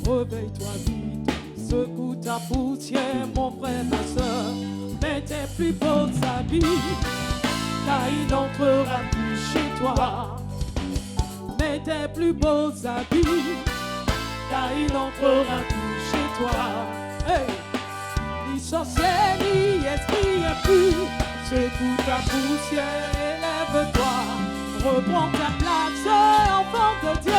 Réveille-toi vite, secoue ta poussière, mon frère, ma soeur. Mets tes plus beaux habits, car il n'entrera plus chez toi. Mets tes plus beaux habits, car il n'entrera plus chez toi. Hey! Ni sorcier, ni esprit impur, secoue ta poussière, élève-toi. Reprends ta place, enfant de Dieu.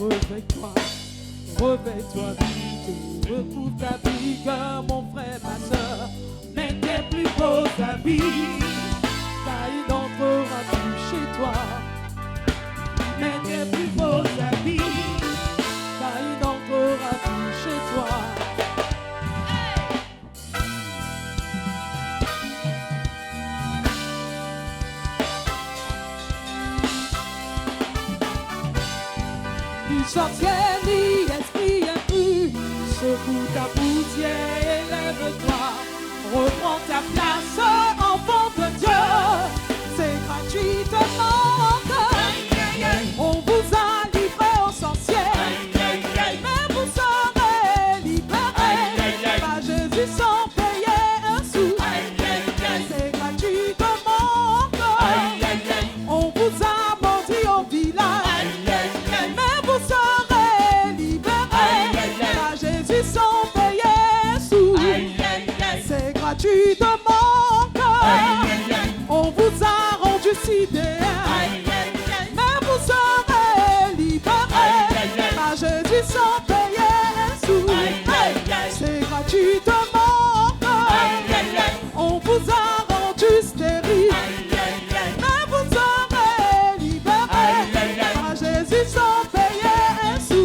Réveille-toi, réveille-toi vite, retrouve ta vigueur, mon frère, ma soeur. Mets tes plus beaux habits, car il n'entrera plus chez toi. Mets tes plus beaux habits, car il n'entrera plus chez toi. Ni sorcier, ni esprit impur, secoue ta poussière, élève-toi. Reprends ta place, enfant de Dieu. C'est gratuitement encore. On vous a livré aux sorciers, mais vous serez libérés par Jésus sans payer un sou. C'est gratuitement encore. On vous a menti au village, mais vous serez libérés par Jésus sans payer un sou. C'est gratuitement encore. On vous a rendu sidérés, mais vous serez libérés par Jésus sans payer un sou. C'est gratuitement encore. On vous a rendu stérile, mais vous serez libérés par Jésus sans payer un sou.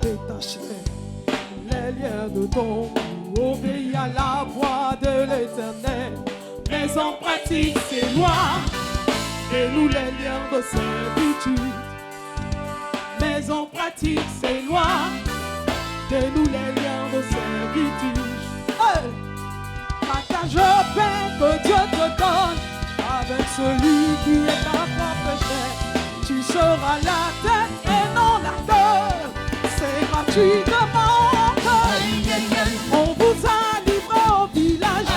Détache les liens de ton cou, obéis à la voix de l'Éternel, mais en pratique ses lois, dénoue les liens de servitude. Mais en pratique ses lois, dénoue les liens de servitude. Hey! Partage le pain que Dieu te donne avec celui qui est ta propre chair. Tu seras la tête et non la queue. C'est gratuitement encore. On vous a livré au village,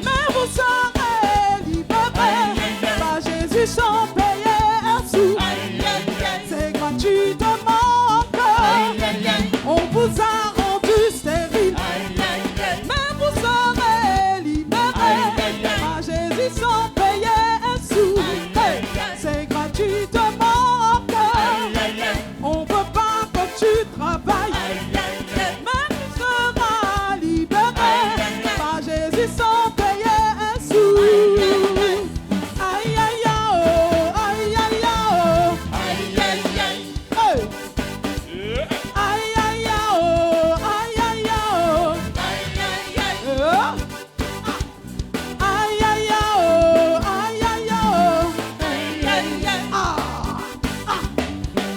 mais vous serez libérés par Jésus sans payer un sou. C'est gratuitement encore. On vous a rendu stérile, mais vous serez libérés par Jésus sans payer un sou. C'est gratuitement encore. On veut pas que tu travailles, mais tu seras libéré par Jésus sans payer un sou. Aïe aïe aïe oh, aïe aïe aïe oh. Hey. Aïe aïe aïe oh, aïe aïe aïe oh. Aïe aïe aïe oh, aïe aïe aïe oh.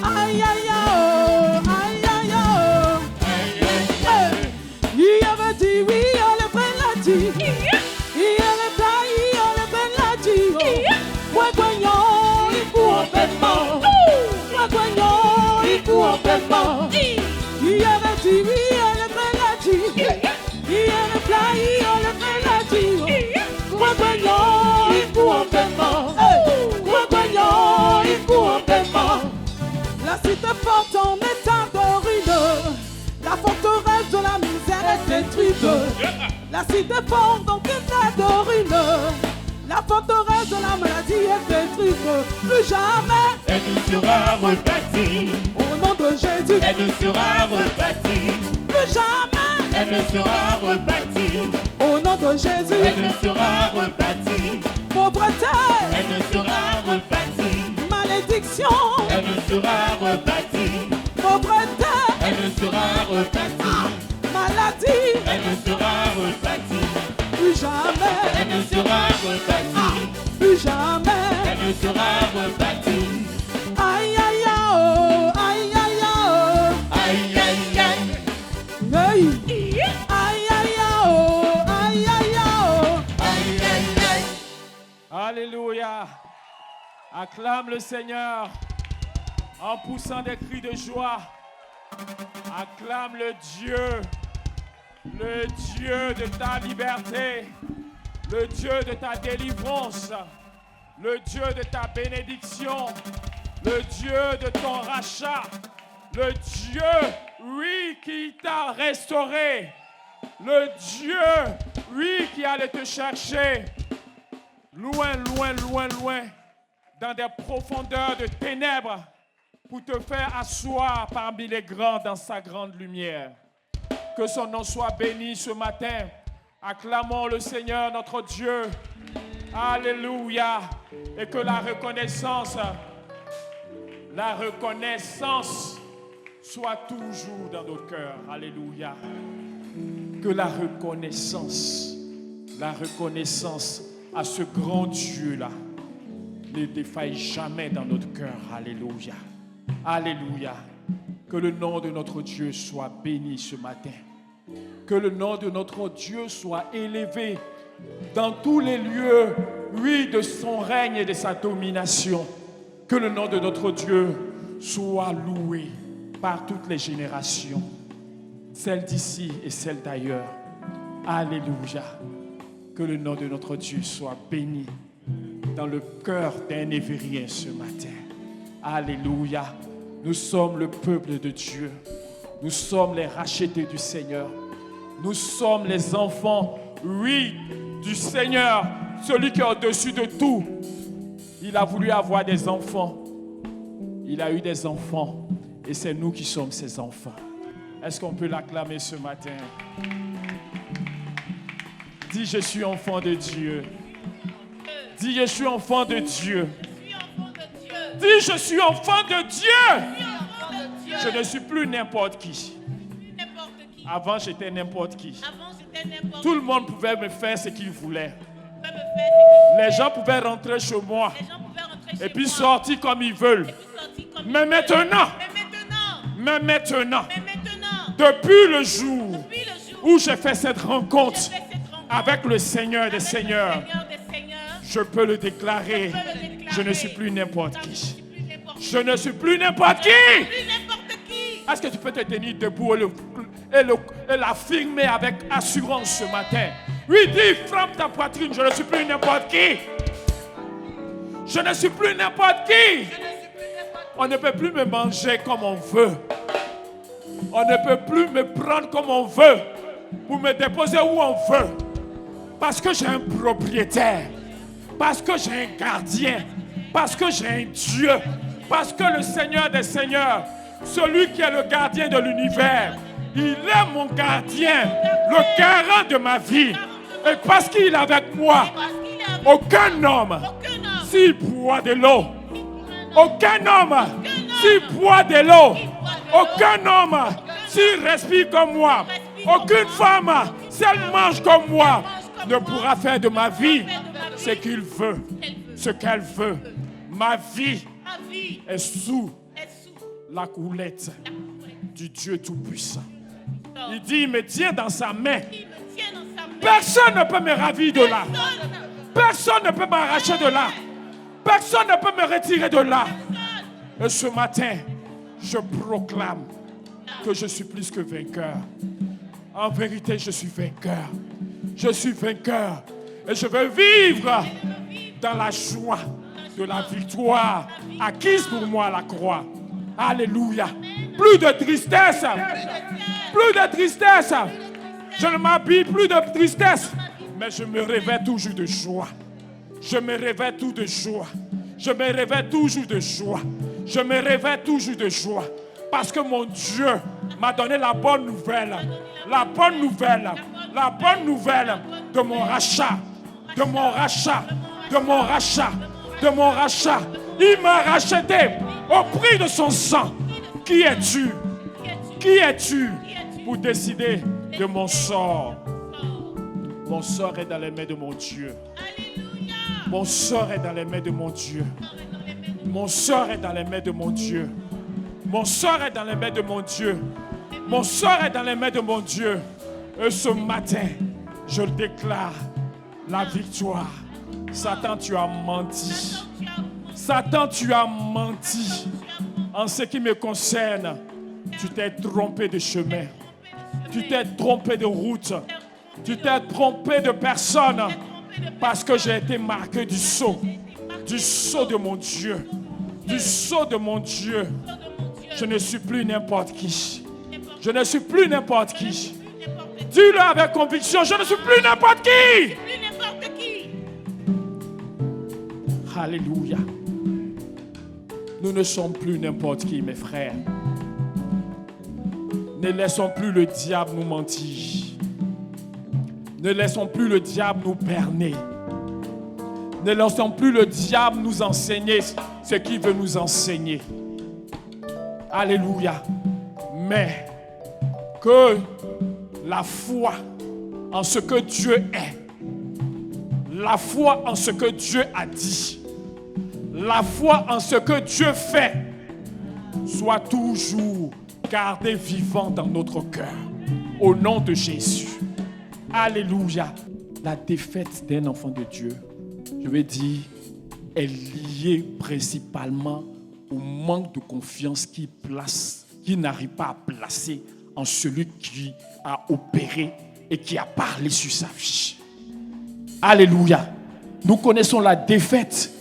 Aïe aïe oh, aïe aïe oh. Il avait dit oui, on le fait la dit. Il avait taillé, on le fait la dit. Moi cognons, il court en paiement. Moi cognons, il court en paiement. Il avait dit oui, on le fait la dit. Il avait taillé, on le fait la dit. Moi cognons, il court en paiement. Moi cognons, il court en paiement. La cité forte en état de ruine, la forteresse de la misère est détruite. La cité forte en état de ruine, la forteresse de la maladie est détruite. Plus jamais Elle ne sera rebâtie, au nom de Jésus. elle ne sera rebâtie, Plus jamais elle ne sera rebâtie, au nom de de Jésus, elle ne sera rebâtie. pauvreté, Elle ne sera rebâtie. malédiction, Elle ne sera rebâtie. pauvreté, Elle ne sera rebâtie. maladie, Elle ne sera rebâtie. plus jamais, Elle ne sera rebâtie. plus jamais. Elle ne sera rebâtie. Aïe aïe aïe, aïe aïe aïe, Aïe, aïe, aïe. aïe aïe aïe aïe aïe Aïe, aïe, aïe. Alléluia. Acclame le Seigneur en poussant des cris de joie. Acclame le Dieu de ta liberté, le Dieu de ta délivrance, le Dieu de ta bénédiction, le Dieu de ton rachat, le Dieu, oui, qui t'a restauré, le Dieu, oui, qui allait te chercher loin, loin, loin, loin, dans des profondeurs de ténèbres, pour te faire asseoir parmi les grands dans sa grande lumière. Que son nom soit béni ce matin. Acclamons le Seigneur notre Dieu. Alléluia. Et que la reconnaissance soit toujours dans nos cœurs. Alléluia. Que la reconnaissance à ce grand Dieu-là ne défaille jamais dans notre cœur. Alléluia. Alléluia. Que le nom de notre Dieu soit béni ce matin. Que le nom de notre Dieu soit élevé dans tous les lieux, oui, de son règne et de sa domination. Que le nom de notre Dieu soit loué par toutes les générations, celles d'ici et celles d'ailleurs. Alléluia. Que le nom de notre Dieu soit béni dans le cœur d'un évérien ce matin. Alléluia. Nous sommes le peuple de Dieu. Nous sommes les rachetés du Seigneur. Nous sommes les enfants, oui, du Seigneur, celui qui est au-dessus de tout. Il a voulu avoir des enfants. Il a eu des enfants. Et c'est nous qui sommes ses enfants. Est-ce qu'on peut l'acclamer ce matin? Dis, je suis enfant de Dieu. Dis, je suis enfant de Dieu. Dis, je suis enfant de Dieu. Je ne suis plus n'importe qui. Avant, j'étais n'importe qui. Tout le monde pouvait me faire ce qu'il voulait. Les gens pouvaient rentrer chez moi et puis sortir comme ils veulent. Mais maintenant, depuis le jour où j'ai fait cette rencontre avec le Seigneur des Seigneurs, je peux le déclarer, je ne suis plus n'importe qui. Je ne suis plus n'importe qui. Est-ce que tu peux te tenir debout et l'affirmer avec assurance ce matin? Oui, dis, frappe ta poitrine, je ne suis plus n'importe qui. Je ne suis plus n'importe qui. On ne peut plus me manger comme on veut. On ne peut plus me prendre comme on veut pour me déposer où on veut. Parce que j'ai un propriétaire. Parce que j'ai un gardien. Parce que j'ai un Dieu. Parce que le Seigneur des Seigneurs, celui qui est le gardien de l'univers, il est mon gardien, le garant de ma vie. Et parce qu'il est avec moi, aucun homme, s'il boit de l'eau, aucun homme, s'il boit de l'eau, aucun homme, s'il respire comme moi, aucune femme, si elle mange comme moi, ne pourra faire de ma vie ce qu'il veut, ce qu'elle veut. Ma vie est sous la houlette du Dieu Tout-Puissant. Il dit, il me tient dans sa main. Personne ne peut me ravir de là. Personne ne peut m'arracher de là. Personne ne peut me retirer de là. Et ce matin, je proclame que je suis plus que vainqueur. En vérité, je suis vainqueur. Je suis vainqueur. Et je veux vivre dans la joie de la victoire acquise pour moi à la croix. Alléluia. Plus de tristesse. Plus de tristesse. Je ne m'habille plus de tristesse. Mais je me réveille toujours de joie. Je me réveille toujours de joie. Je me réveille toujours de joie. Je me réveille toujours de joie. Parce que mon Dieu m'a donné la bonne nouvelle. La bonne nouvelle. La bonne nouvelle de mon rachat. De mon rachat. De mon rachat. De mon rachat. Il m'a racheté au prix de son sang. Qui es-tu? Qui es-tu pour décider de mon sort? Mon sort est dans les mains de mon Dieu. Mon sort est dans les mains de mon Dieu. Mon sort est dans les mains de mon Dieu. Mon sort est dans les mains de mon Dieu. Mon sort est dans les mains de mon Dieu. Et ce matin, je le déclare, la victoire. Satan, tu as menti. Satan, tu as menti. En ce qui me concerne, tu t'es trompé de chemin. Tu t'es trompé de route. Tu t'es trompé de personne. Parce que j'ai été marqué du sceau. Du sceau de mon Dieu. Du sceau de mon Dieu. Je ne suis plus n'importe qui. Je ne suis plus n'importe qui. Dis-le avec conviction, je ne suis plus n'importe qui. Alléluia. Nous ne sommes plus n'importe qui, mes frères. Ne laissons plus le diable nous mentir. Ne laissons plus le diable nous berner. Ne laissons plus le diable nous enseigner ce qu'il veut nous enseigner. Alléluia. Mais que la foi en ce que Dieu est, la foi en ce que Dieu a dit, la foi en ce que Dieu fait, soit toujours gardée vivante dans notre cœur. Au nom de Jésus. Alléluia. La défaite d'un enfant de Dieu, je veux dire, est liée principalement au manque de confiance qu'il n'arrive pas à placer en celui qui a opéré et qui a parlé sur sa vie. Alléluia. Nous connaissons la défaite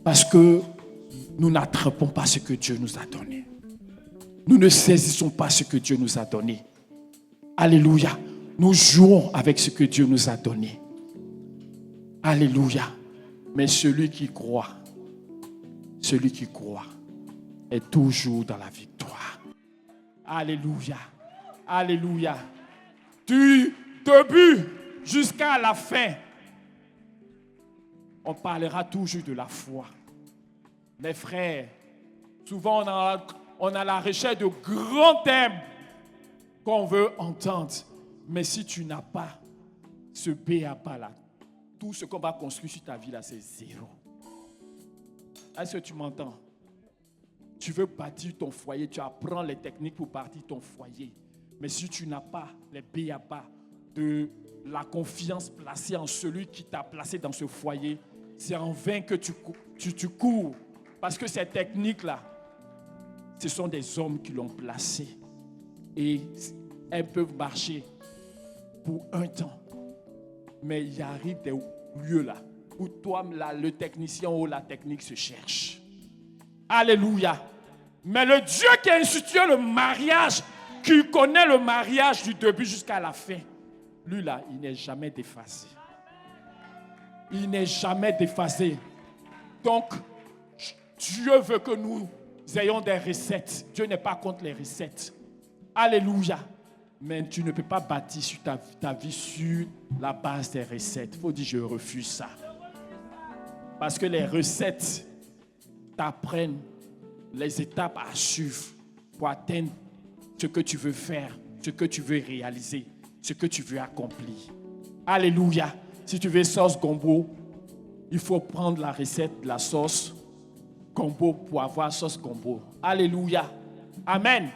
parce que nous n'attrapons pas ce que Dieu nous a donné. Nous ne saisissons pas ce que Dieu nous a donné. Alléluia. Nous jouons avec ce que Dieu nous a donné. Alléluia. Mais celui qui croit est toujours dans la victoire. Alléluia. Alléluia. Du début jusqu'à la fin, on parlera toujours de la foi. Mes frères, souvent on a la recherche de grands thèmes qu'on veut entendre. Mais si tu n'as pas ce B.A.B.A. là, tout ce qu'on va construire sur ta vie là, c'est zéro. Est-ce que tu m'entends? Tu veux bâtir ton foyer, tu apprends les techniques pour bâtir ton foyer. Mais si tu n'as pas les B.A.B.A. de la confiance placée en celui qui t'a placé dans ce foyer, c'est en vain que tu cours. Parce que ces techniques-là, ce sont des hommes qui l'ont placé. Et elles peuvent marcher pour un temps. Mais il arrive des lieux là où toi, là, le technicien ou la technique se cherche. Alléluia. Mais le Dieu qui a institué le mariage, qui connaît le mariage du début jusqu'à la fin, lui là, il n'est jamais déphasé. Il n'est jamais déphasé. Donc, Dieu veut que nous ayons des recettes. Dieu n'est pas contre les recettes. Alléluia. Mais tu ne peux pas bâtir sur ta vie sur la base des recettes. Il faut dire, je refuse ça. Parce que les recettes t'apprennent les étapes à suivre pour atteindre ce que tu veux faire, ce que tu veux réaliser, ce que tu veux accomplir. Alléluia. Si tu veux sauce gombo, il faut prendre la recette de la sauce gombo pour avoir sauce gombo. Alléluia. Amen.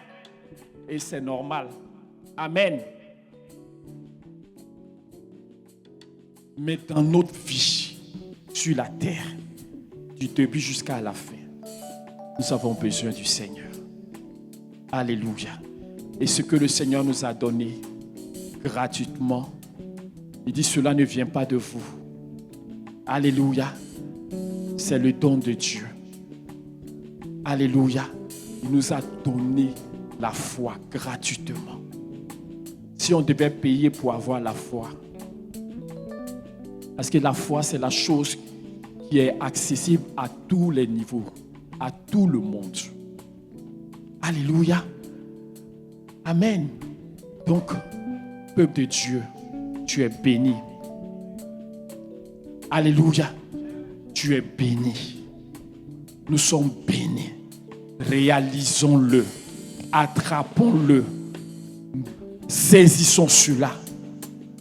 Et c'est normal. Amen. Mais dans notre vie, sur la terre, du début jusqu'à la fin, nous avons besoin du Seigneur. Alléluia. Et ce que le Seigneur nous a donné gratuitement, il dit cela ne vient pas de vous. Alléluia. C'est le don de Dieu. Alléluia. Il nous a donné la foi gratuitement. Si on devait payer pour avoir la foi, parce que la foi, c'est la chose qui est accessible à tous les niveaux, à tout le monde. Alléluia. Amen. Donc, peuple de Dieu, tu es béni. Alléluia. Tu es béni. Nous sommes bénis. Réalisons-le. Attrapons-le. Saisissons cela.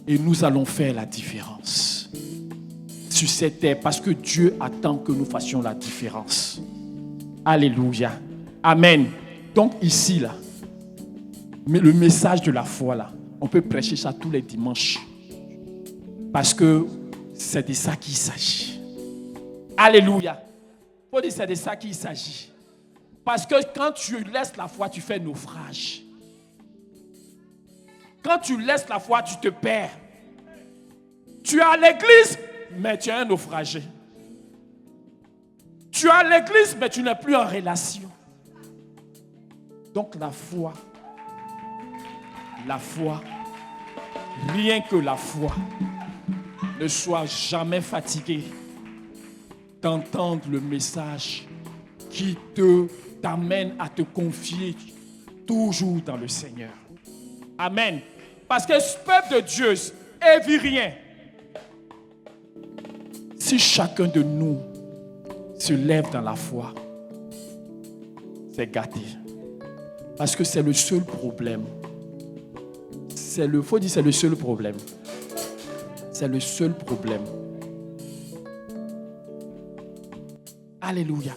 Et nous allons faire la différence sur cette terre parce que Dieu attend que nous fassions la différence. Alléluia. Amen. Donc ici, là, le message de la foi, là, on peut prêcher ça tous les dimanches. Parce que c'est de ça qu'il s'agit. Alléluia. Il faut dire c'est de ça qu'il s'agit. Parce que quand tu laisses la foi, tu fais naufrage. Quand tu laisses la foi, tu te perds. Tu es à l'église, mais tu es un naufragé. Tu es à l'église, mais tu n'es plus en relation. Donc la foi, rien que la foi, ne sois jamais fatigué d'entendre le message qui t'amène à te confier toujours dans le Seigneur. Amen. Parce que ce peuple de Dieu évite rien. Si chacun de nous se lève dans la foi, c'est gâté. Parce que c'est le seul problème. Faut dire c'est le seul problème. C'est le seul problème. Alléluia.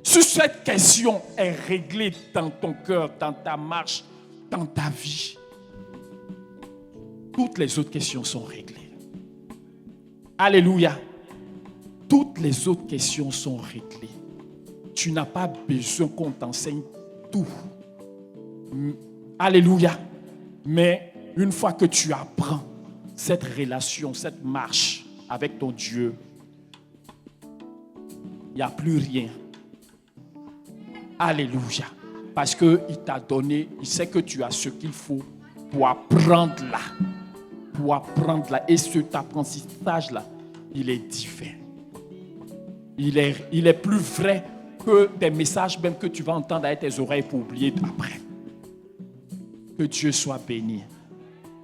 Si cette question est réglée dans ton cœur, dans ta marche, dans ta vie, toutes les autres questions sont réglées. Alléluia. Toutes les autres questions sont réglées. Tu n'as pas besoin qu'on t'enseigne tout. Alléluia. Mais une fois que tu apprends cette relation, cette marche avec ton Dieu, il n'y a plus rien. Alléluia. Parce qu'il t'a donné, il sait que tu as ce qu'il faut pour apprendre là. Pour apprendre là. Et cet apprentissage-là, il est divin. Il est plus vrai que des messages même que tu vas entendre avec tes oreilles pour oublier après. Que Dieu soit béni.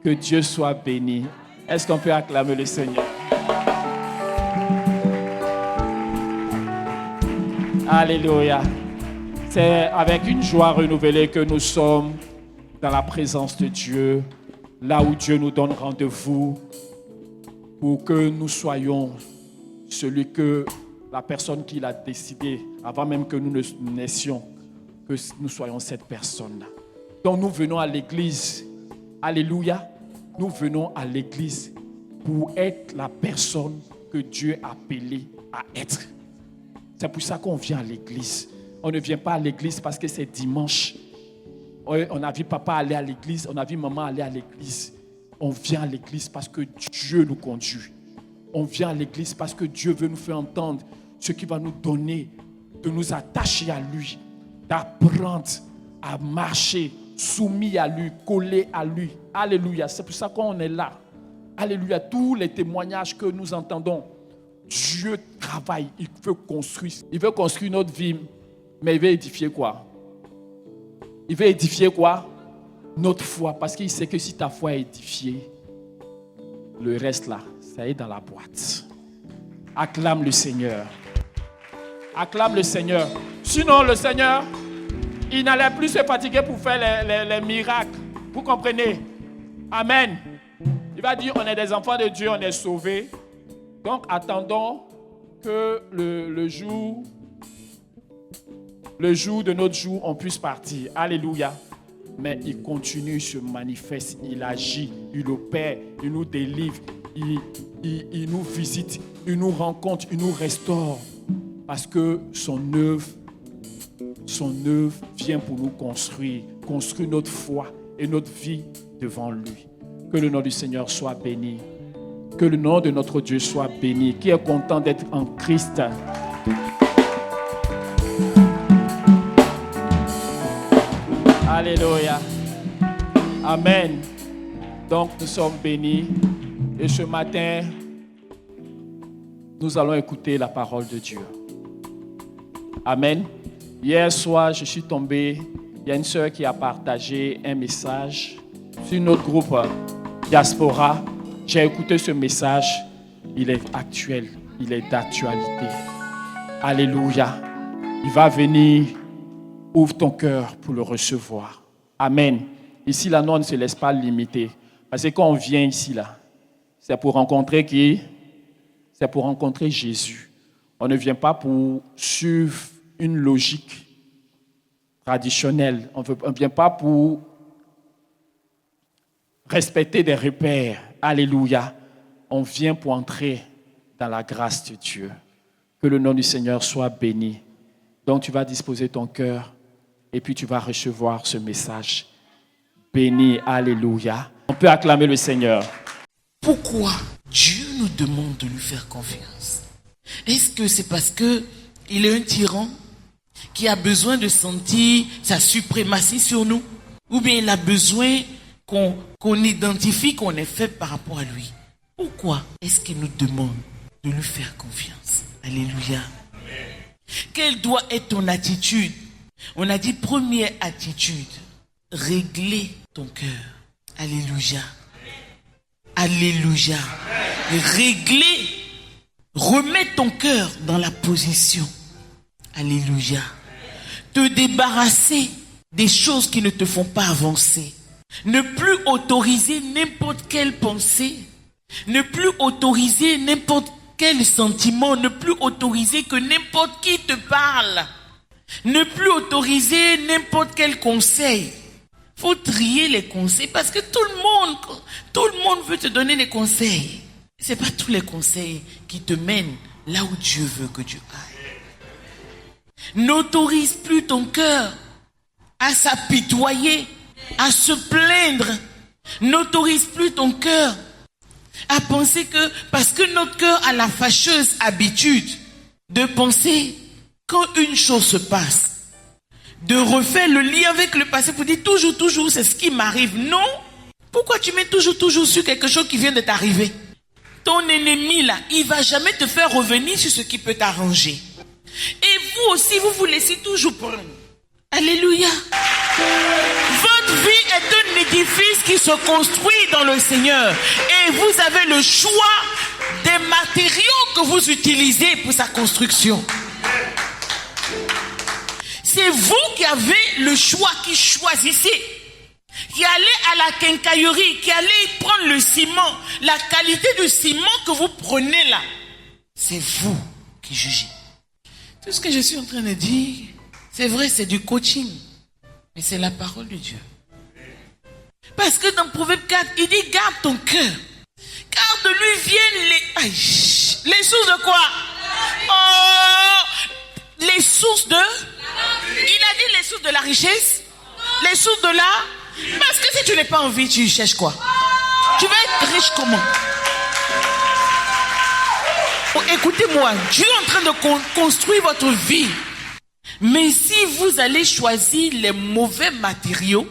Que Dieu soit béni. Est-ce qu'on peut acclamer le Seigneur? Alléluia. C'est avec une joie renouvelée que nous sommes dans la présence de Dieu, là où Dieu nous donne rendez-vous pour que nous soyons celui que la personne qui l'a décidé, avant même que nous ne naissions, que nous soyons cette personne-là. Donc nous venons à l'église. Alléluia. Nous venons à l'église pour être la personne que Dieu a appelée à être. C'est pour ça qu'on vient à l'église. On ne vient pas à l'église parce que c'est dimanche. On a vu papa aller à l'église, on a vu maman aller à l'église. On vient à l'église parce que Dieu nous conduit. On vient à l'église parce que Dieu veut nous faire entendre ce qui va nous donner, de nous attacher à lui, d'apprendre à marcher soumis à lui, collé à lui. Alléluia. C'est pour ça qu'on est là. Alléluia. Tous les témoignages que nous entendons, Dieu travaille. Il veut construire notre vie. Mais il veut édifier quoi? Il veut édifier quoi? Notre foi. Parce qu'il sait que si ta foi est édifiée, le reste là, ça est dans la boîte. Acclame le Seigneur. Acclame le Seigneur. Sinon, le Seigneur, il n'allait plus se fatiguer pour faire les miracles. Vous comprenez? Amen. Il va dire, on est des enfants de Dieu, on est sauvés. Donc, attendons que le jour de notre jour, on puisse partir. Alléluia. Mais il continue, il se manifeste, il agit, il opère, il nous délivre, il nous visite, il nous rencontre, il nous restaure. Parce que son œuvre vient pour nous construire notre foi et notre vie devant lui. Que le nom du Seigneur soit béni. Que le nom de notre Dieu soit béni. Qui est content d'être en Christ? Alléluia. Amen. Donc nous sommes bénis. Et ce matin, nous allons écouter la parole de Dieu. Amen. Hier soir, je suis tombé Il y a une sœur qui a partagé un message sur notre groupe Diaspora. J'ai écouté ce message. Il est actuel. Il est d'actualité. Alléluia. Il va venir. Ouvre ton cœur pour le recevoir. Amen. Ici, là, on ne se laisse pas limiter. Parce que quand on vient ici, là, c'est pour rencontrer qui? C'est pour rencontrer Jésus. On ne vient pas pour suivre une logique traditionnelle. On ne vient pas pour respecter des repères. Alléluia. On vient pour entrer dans la grâce de Dieu. Que le nom du Seigneur soit béni. Donc tu vas disposer ton cœur et puis tu vas recevoir ce message. Béni, alléluia. On peut acclamer le Seigneur. Pourquoi Dieu nous demande de lui faire confiance? Est-ce que c'est parce qu'il est un tyran qui a besoin de sentir sa suprématie sur nous? Ou bien il a besoin qu'on identifie qu'on est faible par rapport à lui? Pourquoi est-ce qu'il nous demande de lui faire confiance? Alléluia. Quelle doit être ton attitude? On a dit première attitude, régler ton cœur. Alléluia. Alléluia. Régler, remets ton cœur dans la position. Alléluia. Te débarrasser des choses qui ne te font pas avancer. Ne plus autoriser n'importe quelle pensée. Ne plus autoriser n'importe quel sentiment. Ne plus autoriser que n'importe qui te parle. Ne plus autoriser n'importe quel conseil. Faut trier les conseils parce que tout le monde veut te donner des conseils. C'est pas tous les conseils qui te mènent là où Dieu veut que tu ailles. N'autorise plus ton cœur à s'apitoyer, à se plaindre. N'autorise plus ton cœur à penser que, parce que notre cœur a la fâcheuse habitude de penser quand une chose se passe, de refaire le lien avec le passé pour dire toujours, c'est ce qui m'arrive. Non. Pourquoi tu mets toujours sur quelque chose qui vient de t'arriver? Ton ennemi là, il va jamais te faire revenir sur ce qui peut t'arranger. Et vous aussi, vous vous laissez toujours prendre. Alléluia. Votre vie est un édifice qui se construit dans le Seigneur. Et vous avez le choix des matériaux que vous utilisez pour sa construction. C'est vous qui avez le choix, qui choisissez, qui allez à la quincaillerie, qui allez prendre le ciment. La qualité du ciment que vous prenez là, c'est vous qui jugez. Tout ce que je suis en train de dire, c'est vrai, c'est du coaching, mais c'est la parole de Dieu. Parce que dans Proverbe 4, il dit garde ton cœur, car de lui viennent les sources de quoi? Oh, les sources de... Il a dit les sources de la richesse, les sources de la... Parce que si tu n'es pas en vie, tu cherches quoi? Tu vas être riche comment? Oh, écoutez-moi, Dieu est en train de construire votre vie. Mais si vous allez choisir les mauvais matériaux,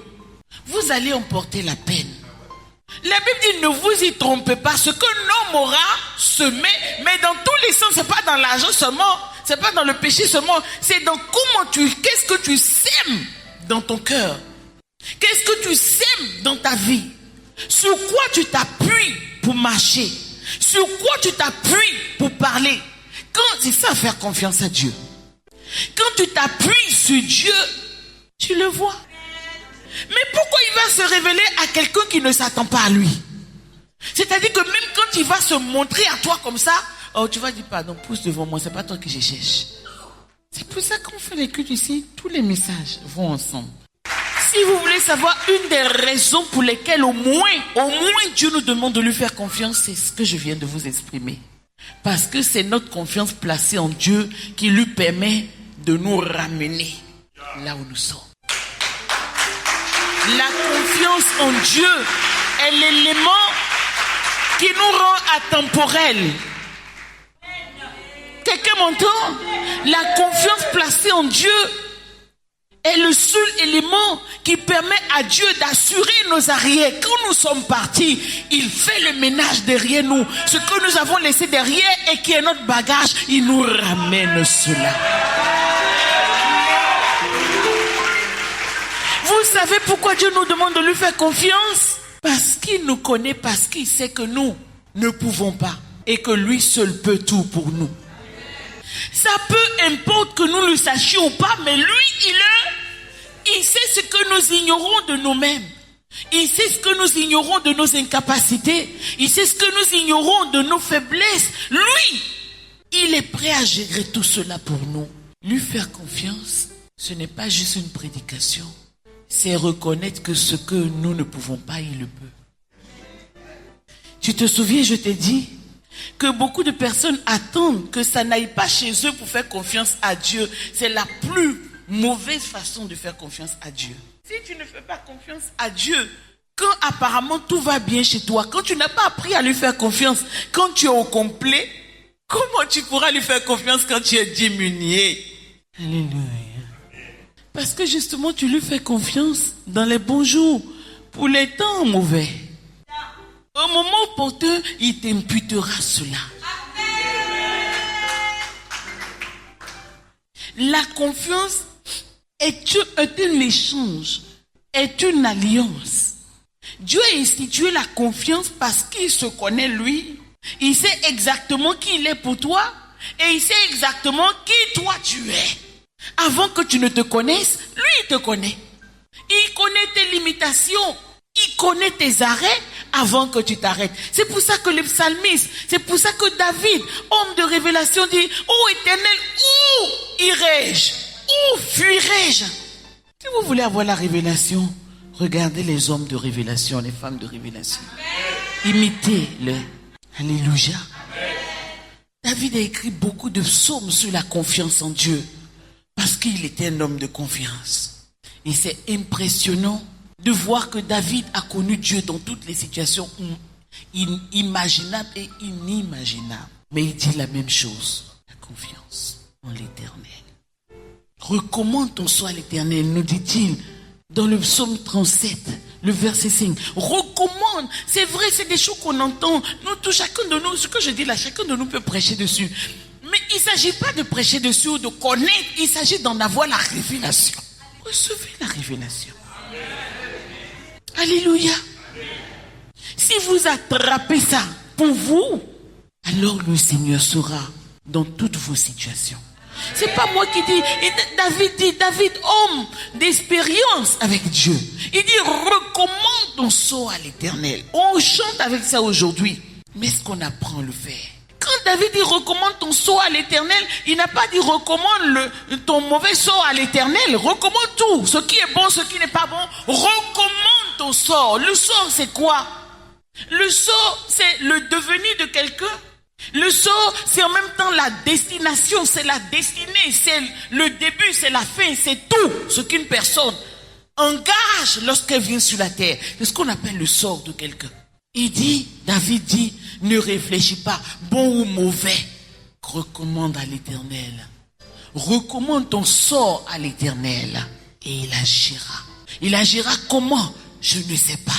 vous allez emporter la peine. La Bible dit ne vous y trompez pas. Ce que l'homme aura semé, mais dans tous les sens, c'est pas dans l'argent seulement. C'est pas dans le péché seulement, c'est dans qu'est-ce que tu sèmes dans ton cœur? Qu'est-ce que tu sèmes dans ta vie? Sur quoi tu t'appuies pour marcher? Sur quoi tu t'appuies pour parler? C'est ça, faire confiance à Dieu. Quand tu t'appuies sur Dieu, tu le vois. Mais pourquoi il va se révéler à quelqu'un qui ne s'attend pas à lui? C'est-à-dire que même quand il va se montrer à toi comme ça, oh, tu vas dire, pardon, pousse devant moi, c'est pas toi que je cherche. C'est pour ça qu'on fait les cultes ici, tous les messages vont ensemble. Si vous voulez savoir une des raisons pour lesquelles au moins Dieu nous demande de lui faire confiance, c'est ce que je viens de vous exprimer. Parce que c'est notre confiance placée en Dieu qui lui permet de nous ramener là où nous sommes. La confiance en Dieu est l'élément qui nous rend atemporels. Quelqu'un m'entend? La confiance placée en Dieu est le seul élément qui permet à Dieu d'assurer nos arrières. Quand nous sommes partis, il fait le ménage derrière nous. Ce que nous avons laissé derrière et qui est notre bagage, il nous ramène cela. savez pourquoi Dieu nous demande de lui faire confiance? Parce qu'il nous connaît, parce qu'il sait que nous ne pouvons pas et que lui seul peut tout pour nous. Ça peut importe que nous le sachions ou pas, mais lui, il sait ce que nous ignorons de nous-mêmes. Il sait ce que nous ignorons de nos incapacités. Il sait ce que nous ignorons de nos faiblesses. Lui, il est prêt à gérer tout cela pour nous. Lui faire confiance, ce n'est pas juste une prédication. C'est reconnaître que ce que nous ne pouvons pas, il le peut. Tu te souviens, je t'ai dit que beaucoup de personnes attendent que ça n'aille pas chez eux pour faire confiance à Dieu. C'est la plus mauvaise façon de faire confiance à Dieu. Si tu ne fais pas confiance à Dieu, quand apparemment tout va bien chez toi, quand tu n'as pas appris à lui faire confiance, quand tu es au complet, comment tu pourras lui faire confiance quand tu es diminué? Alléluia. Parce que justement, tu lui fais confiance dans les bons jours, pour les temps mauvais. Au moment opportun, il t'imputera cela. La confiance est un échange, est une alliance. Dieu a institué la confiance parce qu'il se connaît lui. Il sait exactement qui il est pour toi et il sait exactement qui toi tu es. Avant que tu ne te connaisses, lui il te connaît. Il connaît tes limitations, il connaît tes arrêts avant que tu t'arrêtes. C'est pour ça que le psalmiste, c'est pour ça que David, homme de révélation, dit: ô Éternel, où irai-je? Où fuirai-je? Si vous voulez avoir la révélation, regardez les hommes de révélation, les femmes de révélation. Imitez-les. Alléluia. David a écrit beaucoup de psaumes sur la confiance en Dieu parce qu'il était un homme de confiance. Et c'est impressionnant de voir que David a connu Dieu dans toutes les situations imaginables et inimaginables. Mais il dit la même chose, la confiance en l'Éternel. Recommande ton soi à l'Éternel, nous dit-il dans le psaume 37, le verset 5. Recommande, c'est vrai, c'est des choses qu'on entend. Nous tous, chacun de nous, ce que je dis là, chacun de nous peut prêcher dessus. Mais il ne s'agit pas de prêcher dessus ou de connaître, il s'agit d'en avoir la révélation. Recevez la révélation. Alléluia. Si vous attrapez ça pour vous, alors le Seigneur sera dans toutes vos situations. C'est pas moi qui dis. David, homme d'expérience avec Dieu. Il dit: recommande ton sort à l'Éternel. On chante avec ça aujourd'hui. Mais est-ce qu'on apprend à le faire? Quand David dit recommande ton sort à l'Éternel, il n'a pas dit recommande ton mauvais sort à l'Éternel. Recommande tout. Ce qui est bon, ce qui n'est pas bon. Recommande ton sort. Le sort, c'est quoi? Le sort, c'est le devenir de quelqu'un. Le sort, c'est en même temps la destination, c'est la destinée, c'est le début, c'est la fin, c'est tout ce qu'une personne engage lorsqu'elle vient sur la terre. C'est ce qu'on appelle le sort de quelqu'un. David dit, ne réfléchis pas, bon ou mauvais, recommande à l'Éternel. Recommande ton sort à l'Éternel et il agira. Il agira comment? Je ne sais pas.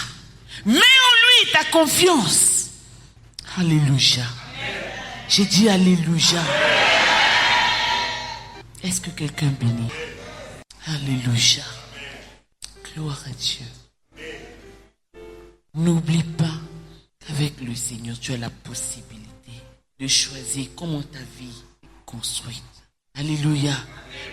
Mets en lui ta confiance. Alléluia. J'ai dit alléluia. Est-ce que quelqu'un bénit? Alléluia. Gloire à Dieu. N'oublie pas qu'avec le Seigneur, tu as la possibilité de choisir comment ta vie est construite. Alléluia.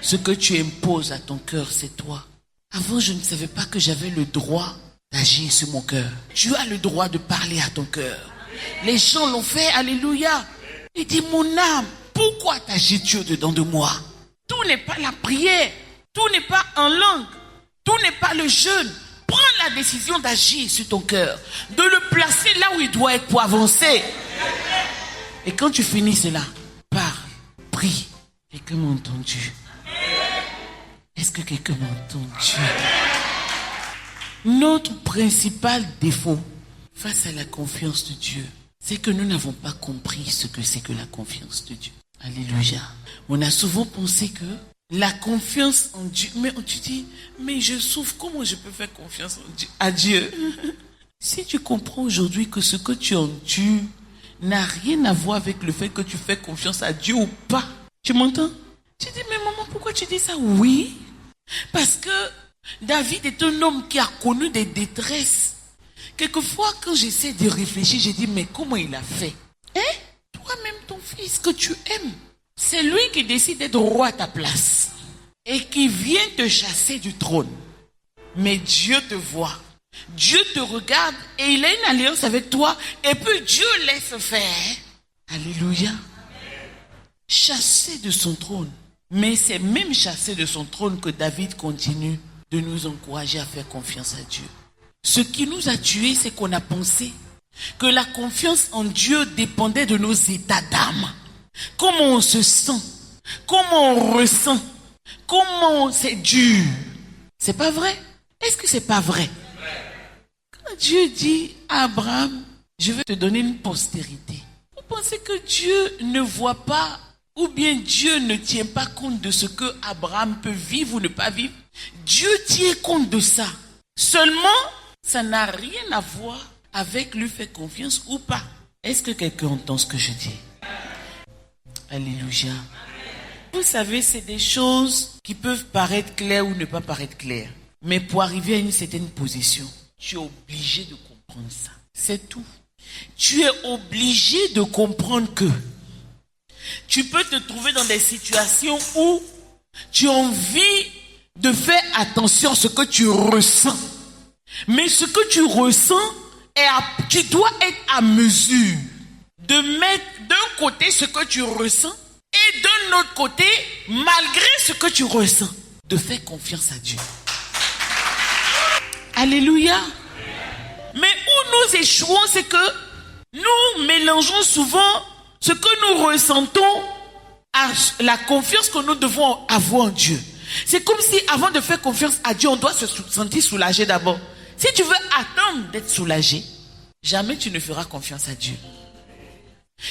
Ce que tu imposes à ton cœur, c'est toi. Avant, je ne savais pas que j'avais le droit d'agir sur mon cœur. Tu as le droit de parler à ton cœur. Les gens l'ont fait, alléluia. Il dit, mon âme, pourquoi t'agis-tu au-dedans de moi? Tout n'est pas la prière, tout n'est pas en langue, tout n'est pas le jeûne. Prends la décision d'agir sur ton cœur, de le placer là où il doit être pour avancer. Et quand tu finis cela, parle, prie. Quelqu'un m'a entendu? Est-ce que quelqu'un m'a entendu? Notre principal défaut face à la confiance de Dieu, c'est que nous n'avons pas compris ce que c'est que la confiance de Dieu. Alléluia. On a souvent pensé que la confiance en Dieu, mais tu dis, mais je souffre, comment je peux faire confiance à Dieu? Si tu comprends aujourd'hui que ce que tu endures n'a rien à voir avec le fait que tu fais confiance à Dieu ou pas, tu m'entends? Tu dis, mais maman, pourquoi tu dis ça? Oui, parce que David est un homme qui a connu des détresses. Quelquefois, quand j'essaie de réfléchir, je dis, mais comment il a fait? Toi-même, ton fils que tu aimes, c'est lui qui décide d'être roi à ta place et qui vient te chasser du trône. Mais Dieu te voit, Dieu te regarde et il a une alliance avec toi et puis Dieu laisse faire. Alléluia. Chassé de son trône. Mais c'est même chassé de son trône que David continue de nous encourager à faire confiance à Dieu. Ce qui nous a tués, c'est qu'on a pensé que la confiance en Dieu dépendait de nos états d'âme. Comment on se sent, comment on ressent, comment c'est dur. C'est pas vrai? Est-ce que c'est pas vrai? Quand Dieu dit à Abraham, je vais te donner une postérité, vous pensez que Dieu ne voit pas ou bien Dieu ne tient pas compte de ce que Abraham peut vivre ou ne pas vivre? Dieu tient compte de ça. Seulement, ça n'a rien à voir avec lui faire confiance ou pas. Est-ce que quelqu'un entend ce que je dis? Alléluia. Vous savez, c'est des choses qui peuvent paraître claires ou ne pas paraître claires. Mais pour arriver à une certaine position, tu es obligé de comprendre ça. C'est tout. Tu es obligé de comprendre que tu peux te trouver dans des situations où tu as envie de faire attention à ce que tu ressens. Mais ce que tu ressens, tu dois être à mesure de mettre d'un côté ce que tu ressens et d'un autre côté, malgré ce que tu ressens, de faire confiance à Dieu. Alléluia. Mais où nous échouons, c'est que nous mélangeons souvent ce que nous ressentons à la confiance que nous devons avoir en Dieu. C'est comme si avant de faire confiance à Dieu, on doit se sentir soulagé d'abord. Si tu veux attendre d'être soulagé, jamais tu ne feras confiance à Dieu.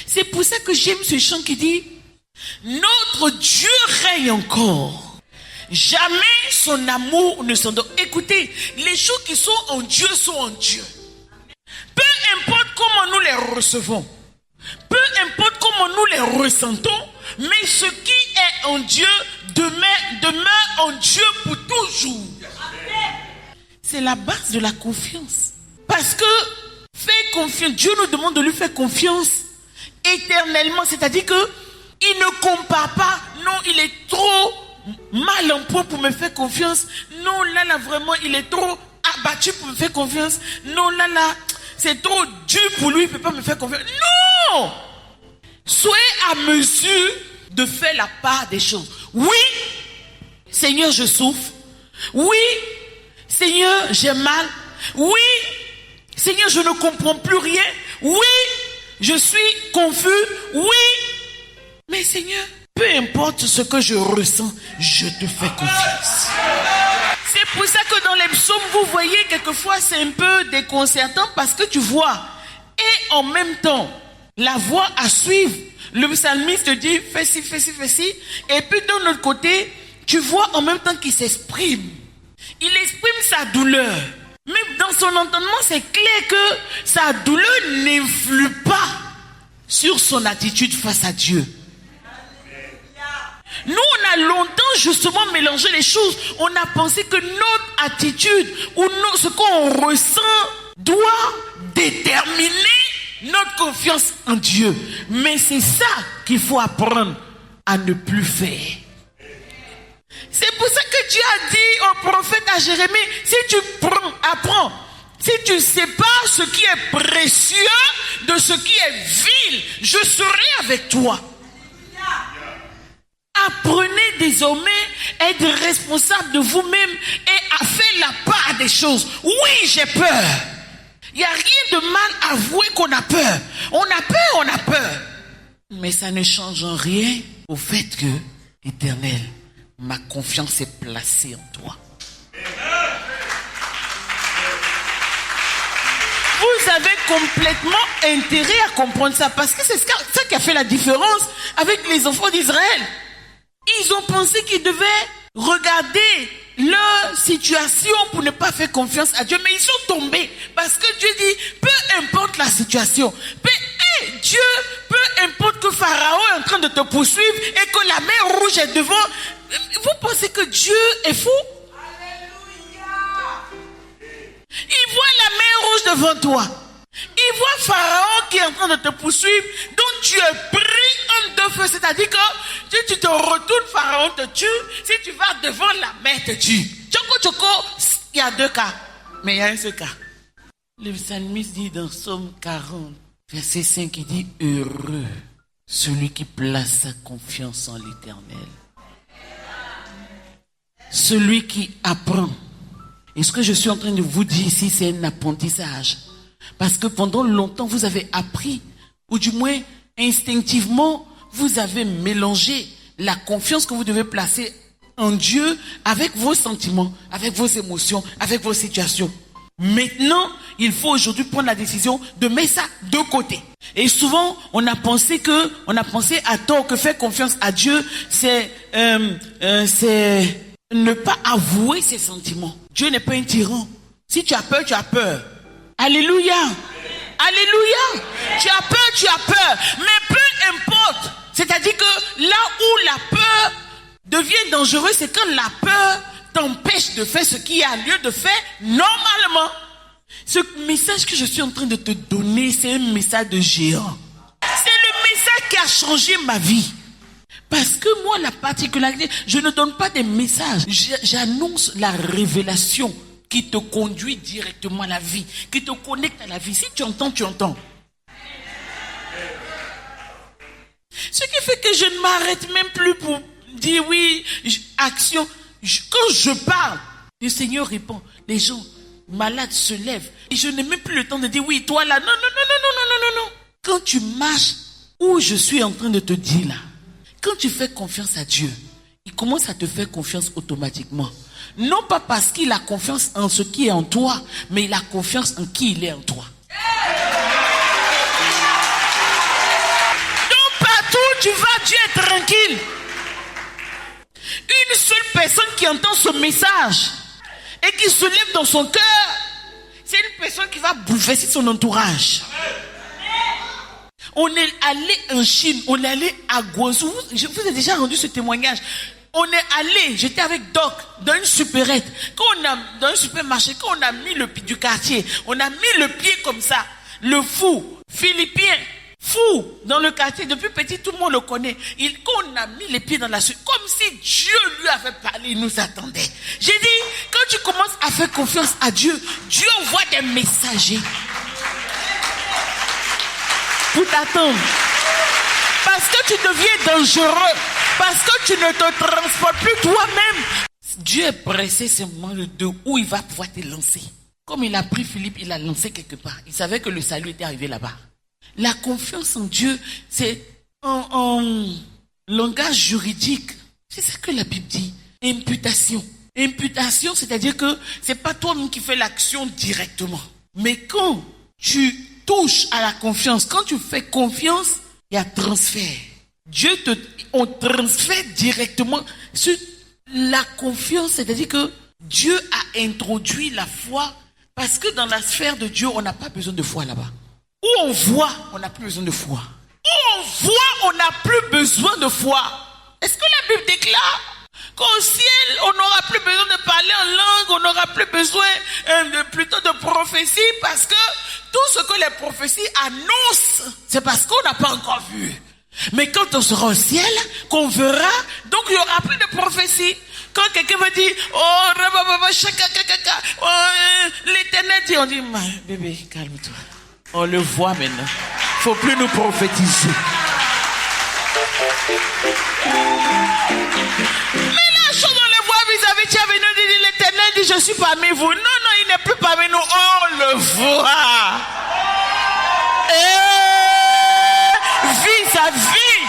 C'est pour ça que j'aime ce chant qui dit « Notre Dieu règne encore. Jamais son amour ne s'endort. » Écoutez, les choses qui sont en Dieu sont en Dieu. Peu importe comment nous les recevons, peu importe comment nous les ressentons, mais ce qui est en Dieu demeure en Dieu pour toujours. C'est la base de la confiance. Parce que faire confiance, Dieu nous demande de lui faire confiance éternellement. C'est-à-dire que il ne compare pas. Non, il est trop mal en point pour me faire confiance. Non, là, vraiment, il est trop abattu pour me faire confiance. Non, là, c'est trop dur pour lui, il ne peut pas me faire confiance. Non! Soyez à mesure de faire la part des choses. Oui, Seigneur, je souffre. Oui, Seigneur, j'ai mal. Oui, Seigneur, je ne comprends plus rien. Oui, je suis confus. Oui, mais Seigneur, peu importe ce que je ressens, je te fais confiance. C'est pour ça que dans les psaumes, vous voyez, quelquefois, c'est un peu déconcertant parce que tu vois, et en même temps, la voie à suivre, le psalmiste dit, fais ci, fais ci, fais ci, et puis d'un autre côté, tu vois en même temps qu'il s'exprime. Il exprime sa douleur. Mais dans son entendement, c'est clair que sa douleur n'influe pas sur son attitude face à Dieu. Nous, on a longtemps justement mélangé les choses. On a pensé que notre attitude ou ce qu'on ressent doit déterminer notre confiance en Dieu. Mais c'est ça qu'il faut apprendre à ne plus faire. C'est pour ça que Dieu a dit au prophète à Jérémie, si tu apprends, si tu sépares ce qui est précieux de ce qui est vil, je serai avec toi. Apprenez désormais à être responsable de vous-même et à faire la part des choses. Oui, j'ai peur. Il n'y a rien de mal à avouer qu'on a peur. On a peur. Mais ça ne change en rien au fait que, Éternel, ma confiance est placée en toi. Vous avez complètement intérêt à comprendre ça parce que c'est ça qui a fait la différence avec les enfants d'Israël. Ils ont pensé qu'ils devaient regarder leur situation pour ne pas faire confiance à Dieu, mais ils sont tombés parce que Dieu dit, peu importe la situation, Dieu, peu importe que Pharaon est en train de te poursuivre et que la mer rouge est devant, vous pensez que Dieu est fou? Il voit la mer rouge devant toi. Il voit Pharaon qui est en train de te poursuivre. Donc tu es pris en deux feux. C'est-à-dire que si tu te retournes, Pharaon te tue. Si tu vas devant, la mer te tue. Choco, il y a deux cas. Mais il y a un seul cas. Le psalmiste dit dans Psaume 40, verset 5, il dit « Heureux celui qui place sa confiance en l'Éternel. » Celui qui apprend. Et ce que je suis en train de vous dire ici, c'est un apprentissage. Parce que pendant longtemps, vous avez appris, ou du moins instinctivement, vous avez mélangé la confiance que vous devez placer en Dieu avec vos sentiments, avec vos émotions, avec vos situations. Maintenant, il faut aujourd'hui prendre la décision de mettre ça de côté. Et souvent, on a pensé à tort que faire confiance à Dieu, c'est ne pas avouer ses sentiments. Dieu n'est pas un tyran. Si tu as peur, tu as peur. Alléluia. Alléluia. Tu as peur. Mais peu importe. C'est-à-dire que là où la peur devient dangereuse, c'est quand la peur t'empêche de faire ce qui a lieu de faire normalement. Ce message que je suis en train de te donner, c'est un message de géant. C'est le message qui a changé ma vie. Parce que moi, la particularité, je ne donne pas des messages. J'annonce la révélation qui te conduit directement à la vie, qui te connecte à la vie. Si tu entends, tu entends. Ce qui fait que je ne m'arrête même plus pour dire oui, action. Quand je parle, le Seigneur répond. Les gens malades se lèvent. Et je n'ai même plus le temps de dire oui, toi là. Non. Quand tu marches où je suis en train de te dire là, quand tu fais confiance à Dieu, il commence à te faire confiance automatiquement. Non pas parce qu'il a confiance en ce qui est en toi, mais il a confiance en qui il est en toi. Donc partout où tu vas, Dieu est tranquille. Une seule personne qui entend ce message et qui se lève dans son cœur, c'est une personne qui va bouleverser son entourage. On est allé en Chine, on est allé à Guangzhou. Je vous ai déjà rendu ce témoignage. On est allé, j'étais avec Doc dans une supérette. Dans un supermarché, quand on a mis le pied du quartier, on a mis le pied comme ça. Le fou, philippien, fou dans le quartier. Depuis petit, tout le monde le connaît. Quand on a mis les pieds dans la suite, comme si Dieu lui avait parlé, il nous attendait. J'ai dit, quand tu commences à faire confiance à Dieu, Dieu envoie des messagers pour t'attendre. Parce que tu deviens dangereux. Parce que tu ne te transportes plus toi-même. Dieu est pressé simplement de où il va pouvoir te lancer. Comme il a pris Philippe, il l'a lancé quelque part. Il savait que le salut était arrivé là-bas. La confiance en Dieu, c'est en langage juridique. C'est ça que la Bible dit. Imputation. Imputation, c'est-à-dire que c'est pas toi-même qui fais l'action directement. Mais quand tu touches à la confiance, quand tu fais confiance, il y a transfert. On transfère directement sur la confiance, c'est-à-dire que Dieu a introduit la foi, parce que dans la sphère de Dieu, on n'a pas besoin de foi là-bas. Où on voit, on n'a plus besoin de foi. Où on voit, on n'a plus besoin de foi. Est-ce que la Bible déclare qu'au ciel, on n'aura plus besoin de parler en langue, on n'aura plus besoin plutôt de prophétie, parce que tout ce que les prophéties annoncent, c'est parce qu'on n'a pas encore vu. Mais quand on sera au ciel, qu'on verra, donc il n'y aura plus de prophétie. Quand quelqu'un me dit, l'Éternel dit, on dit, bébé, calme-toi. On le voit maintenant. Il ne faut plus nous prophétiser. Mais la chose, on le voit vis-à-vis, tu as venu dire, l'Éternel dit, je suis parmi vous. Non, il n'est plus parmi nous. On le voit. Vit sa vie.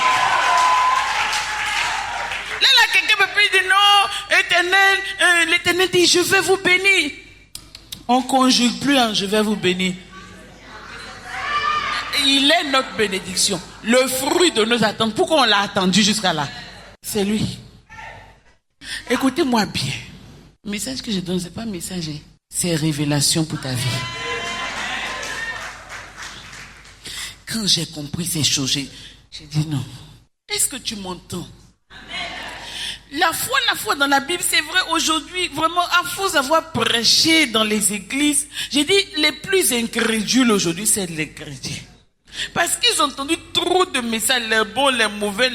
Là, quelqu'un peut plus dire non, Éternel, l'Éternel dit, je vais vous bénir. On ne conjugue plus, je vais vous bénir. Il est notre bénédiction, le fruit de nos attentes. Pourquoi on l'a attendu jusqu'à là? C'est lui. Écoutez-moi bien. Le message que je donne, ce n'est pas messager, c'est révélation pour ta vie. Quand j'ai compris ces choses, j'ai dit non. Est-ce que tu m'entends? La foi dans la Bible, c'est vrai aujourd'hui, vraiment, à force d'avoir prêché dans les églises, j'ai dit, les plus incrédules aujourd'hui, c'est les chrétiens. Parce qu'ils ont entendu trop de messages, les bons, les mauvais,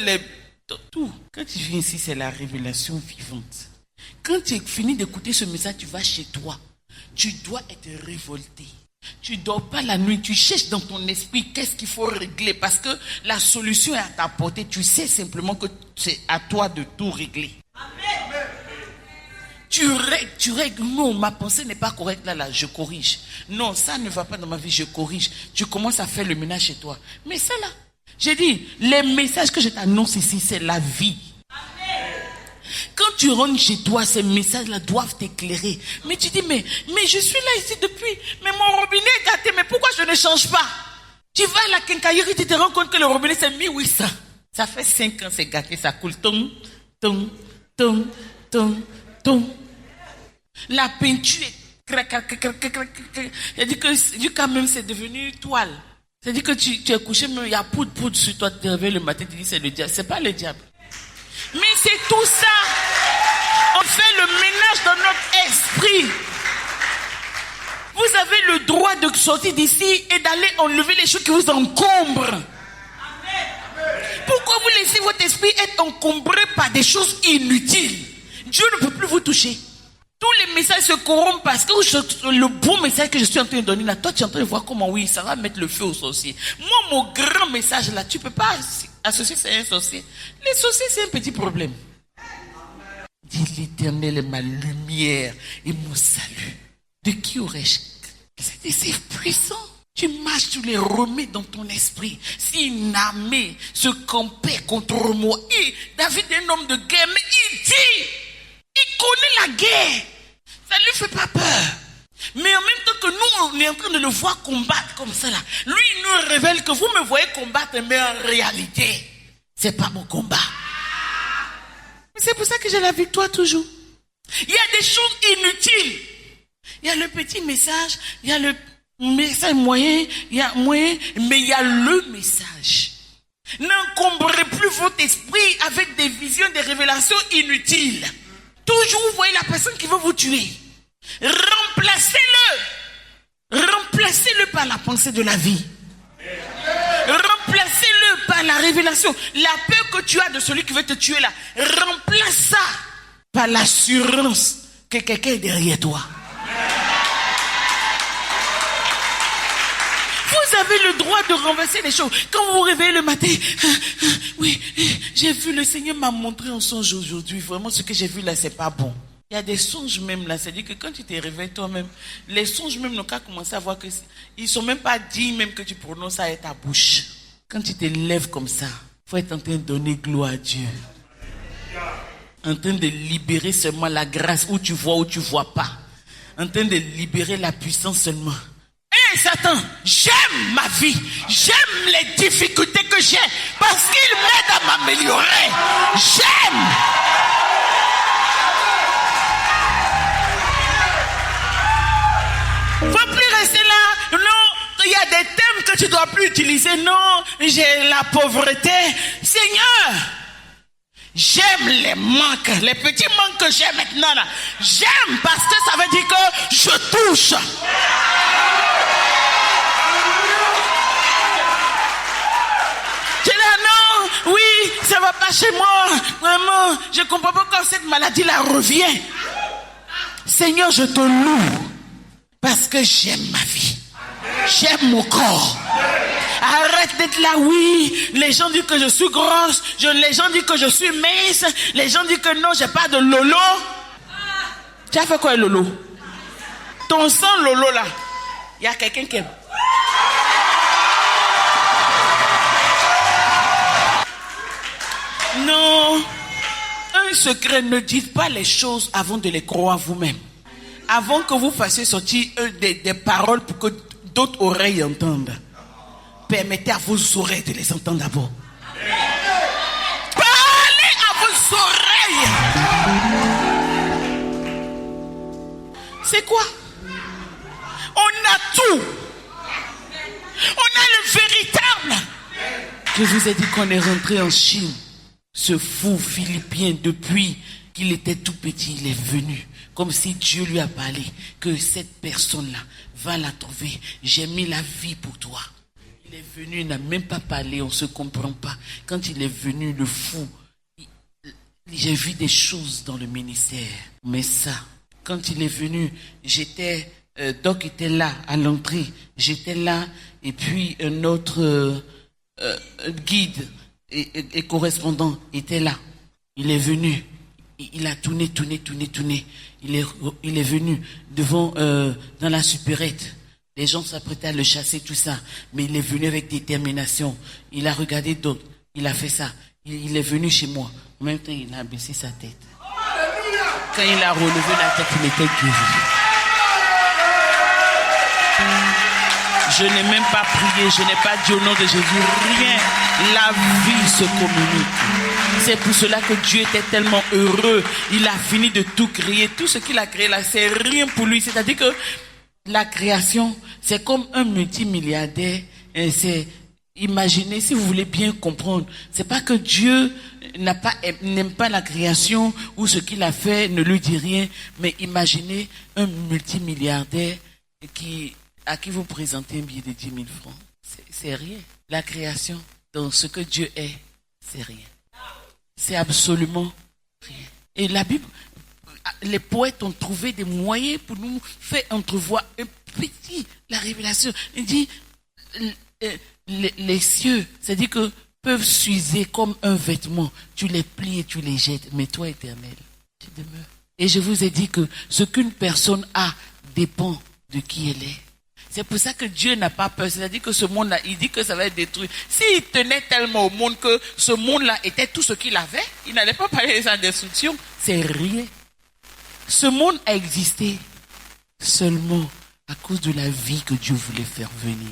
tout. Quand tu viens ici, c'est la révélation vivante. Quand tu finis d'écouter ce message, tu vas chez toi. Tu dois être révolté. Tu dors pas la nuit, tu cherches dans ton esprit qu'est-ce qu'il faut régler parce que la solution est à ta portée. Tu sais simplement que c'est à toi de tout régler. Amen. Tu règles. Non, ma pensée n'est pas correcte là, je corrige. Non, ça ne va pas dans ma vie, je corrige. Tu commences à faire le ménage chez toi. Mais ça là, j'ai dit, les messages que je t'annonce ici, c'est la vie. Quand tu rentres chez toi, ces messages-là doivent t'éclairer. Mais tu dis, mais je suis là ici depuis, mais mon robinet est gâté, mais pourquoi je ne change pas? Tu vas à la quincaillerie, tu te rends compte que le robinet c'est 1800. Ça fait 5 ans, c'est gâté, ça coule. Tom. La peinture est c'est-à-dire que quand même c'est devenu toile. C'est-à-dire que tu es couché, mais il y a poudre sur toi, tu te réveilles le matin, tu dis c'est le diable. C'est pas le diable. Mais c'est tout ça. On fait le ménage dans notre esprit. Vous avez le droit de sortir d'ici et d'aller enlever les choses qui vous encombrent. Pourquoi vous laissez votre esprit être encombré par des choses inutiles? Dieu ne peut plus vous toucher. Tous les messages se corrompent parce que le bon message que je suis en train de donner là, toi tu es en train de voir comment oui, ça va mettre le feu aux sorciers. Moi, mon grand message là, tu ne peux pas associer ça à un sorcier. Les sorciers, c'est un petit problème. Dis l'Éternel est ma lumière et mon salut. De qui aurais-je? C'est puissant. Tu marches, tu les remets dans ton esprit. Si une armée se campait contre moi, et David est un homme de guerre, mais il dit, il connaît la guerre. Ça ne lui fait pas peur. Mais en même temps que nous, on est en train de le voir combattre comme ça là. Lui, il nous révèle que vous me voyez combattre, mais en réalité, c'est pas mon combat. Mais c'est pour ça que j'ai la victoire toujours. Il y a des choses inutiles. Il y a le petit message, il y a le message moyen, il y a moyen, mais il y a le message. N'encombrez plus votre esprit avec des visions, des révélations inutiles. Toujours vous voyez la personne qui veut vous tuer. Remplacez-le par la pensée de la vie. Remplacez-le par la révélation. La peur que tu as de celui qui veut te tuer là, remplace ça par l'assurance que quelqu'un est derrière toi. Vous avez le droit de renverser les choses. Quand vous vous réveillez le matin, oui, j'ai vu, le Seigneur m'a montré un songe aujourd'hui. Vraiment, ce que j'ai vu là, c'est pas bon. Il y a des songes même là. C'est-à-dire que quand tu t'es réveillé toi-même, les songes même n'ont qu'à commencer à voir que ils sont même pas dit même que tu prononces ça avec ta bouche. Quand tu te lèves comme ça, il faut être en train de donner gloire à Dieu. En train de libérer seulement la grâce où tu vois pas. En train de libérer la puissance seulement. Hé Satan, j'aime ma vie, j'aime les difficultés que j'ai parce qu'il m'aide à m'améliorer. J'aime. Faut plus rester là. Non, il y a des thèmes que tu dois plus utiliser. Non, j'ai la pauvreté. Seigneur, j'aime les manques, les petits manques que j'ai maintenant là. J'aime parce que ça veut dire que je touche. Oui, ça va pas chez moi. Vraiment, je comprends pas quand cette maladie-là revient. Seigneur, je te loue. Parce que j'aime ma vie. J'aime mon corps. Arrête d'être là, oui. Les gens disent que je suis grosse. Les gens disent que je suis mince. Les gens disent que non, j'ai pas de lolo. Tu as fait quoi, lolo? Ton sang, lolo, là. Il y a quelqu'un qui aime. Non, un secret, ne dites pas les choses avant de les croire vous-même. Avant que vous fassiez sortir des paroles pour que d'autres oreilles entendent. Permettez à vos oreilles de les entendre d'abord. Parlez à vos oreilles. C'est quoi? On a tout. On a le véritable. Je vous ai dit qu'on est rentré en Chine. Ce fou Philippien, depuis qu'il était tout petit, il est venu, comme si Dieu lui a parlé, que cette personne-là va la trouver. J'ai mis la vie pour toi. Il est venu, il n'a même pas parlé, on ne se comprend pas. Quand il est venu, le fou, j'ai vu des choses dans le ministère. Mais ça, quand il est venu, j'étais, Doc était là, à l'entrée, j'étais là, et puis un autre guide et correspondant était là. Il est venu. Il a tourné. Il est venu devant, dans la supérette. Les gens s'apprêtaient à le chasser, tout ça. Mais il est venu avec détermination. Il a regardé d'autres. Il a fait ça. Il est venu chez moi. En même temps, il a baissé sa tête. Quand il a relevé la tête, il était guéri. Je n'ai même pas prié. Je n'ai pas dit au nom de Jésus rien. La vie se communique. C'est pour cela que Dieu était tellement heureux. Il a fini de tout créer. Tout ce qu'il a créé là, c'est rien pour lui. C'est-à-dire que la création, c'est comme un multimilliardaire. Imaginez, si vous voulez bien comprendre, c'est pas que Dieu n'aime pas la création ou ce qu'il a fait ne lui dit rien, mais imaginez un multimilliardaire à qui vous présentez un billet de 10 000 francs. C'est rien. La création, dans ce que Dieu est, c'est rien. C'est absolument rien. Et la Bible, les poètes ont trouvé des moyens pour nous faire entrevoir un petit, la révélation. Il dit, les cieux, c'est-à-dire que peuvent s'user comme un vêtement. Tu les plies et tu les jettes. Mais toi, Éternel, tu demeures. Et je vous ai dit que ce qu'une personne a dépend de qui elle est. C'est pour ça que Dieu n'a pas peur. C'est-à-dire que ce monde-là, il dit que ça va être détruit. S'il tenait tellement au monde que ce monde-là était tout ce qu'il avait, il n'allait pas parler de sa destruction. C'est rien. Ce monde a existé seulement à cause de la vie que Dieu voulait faire venir.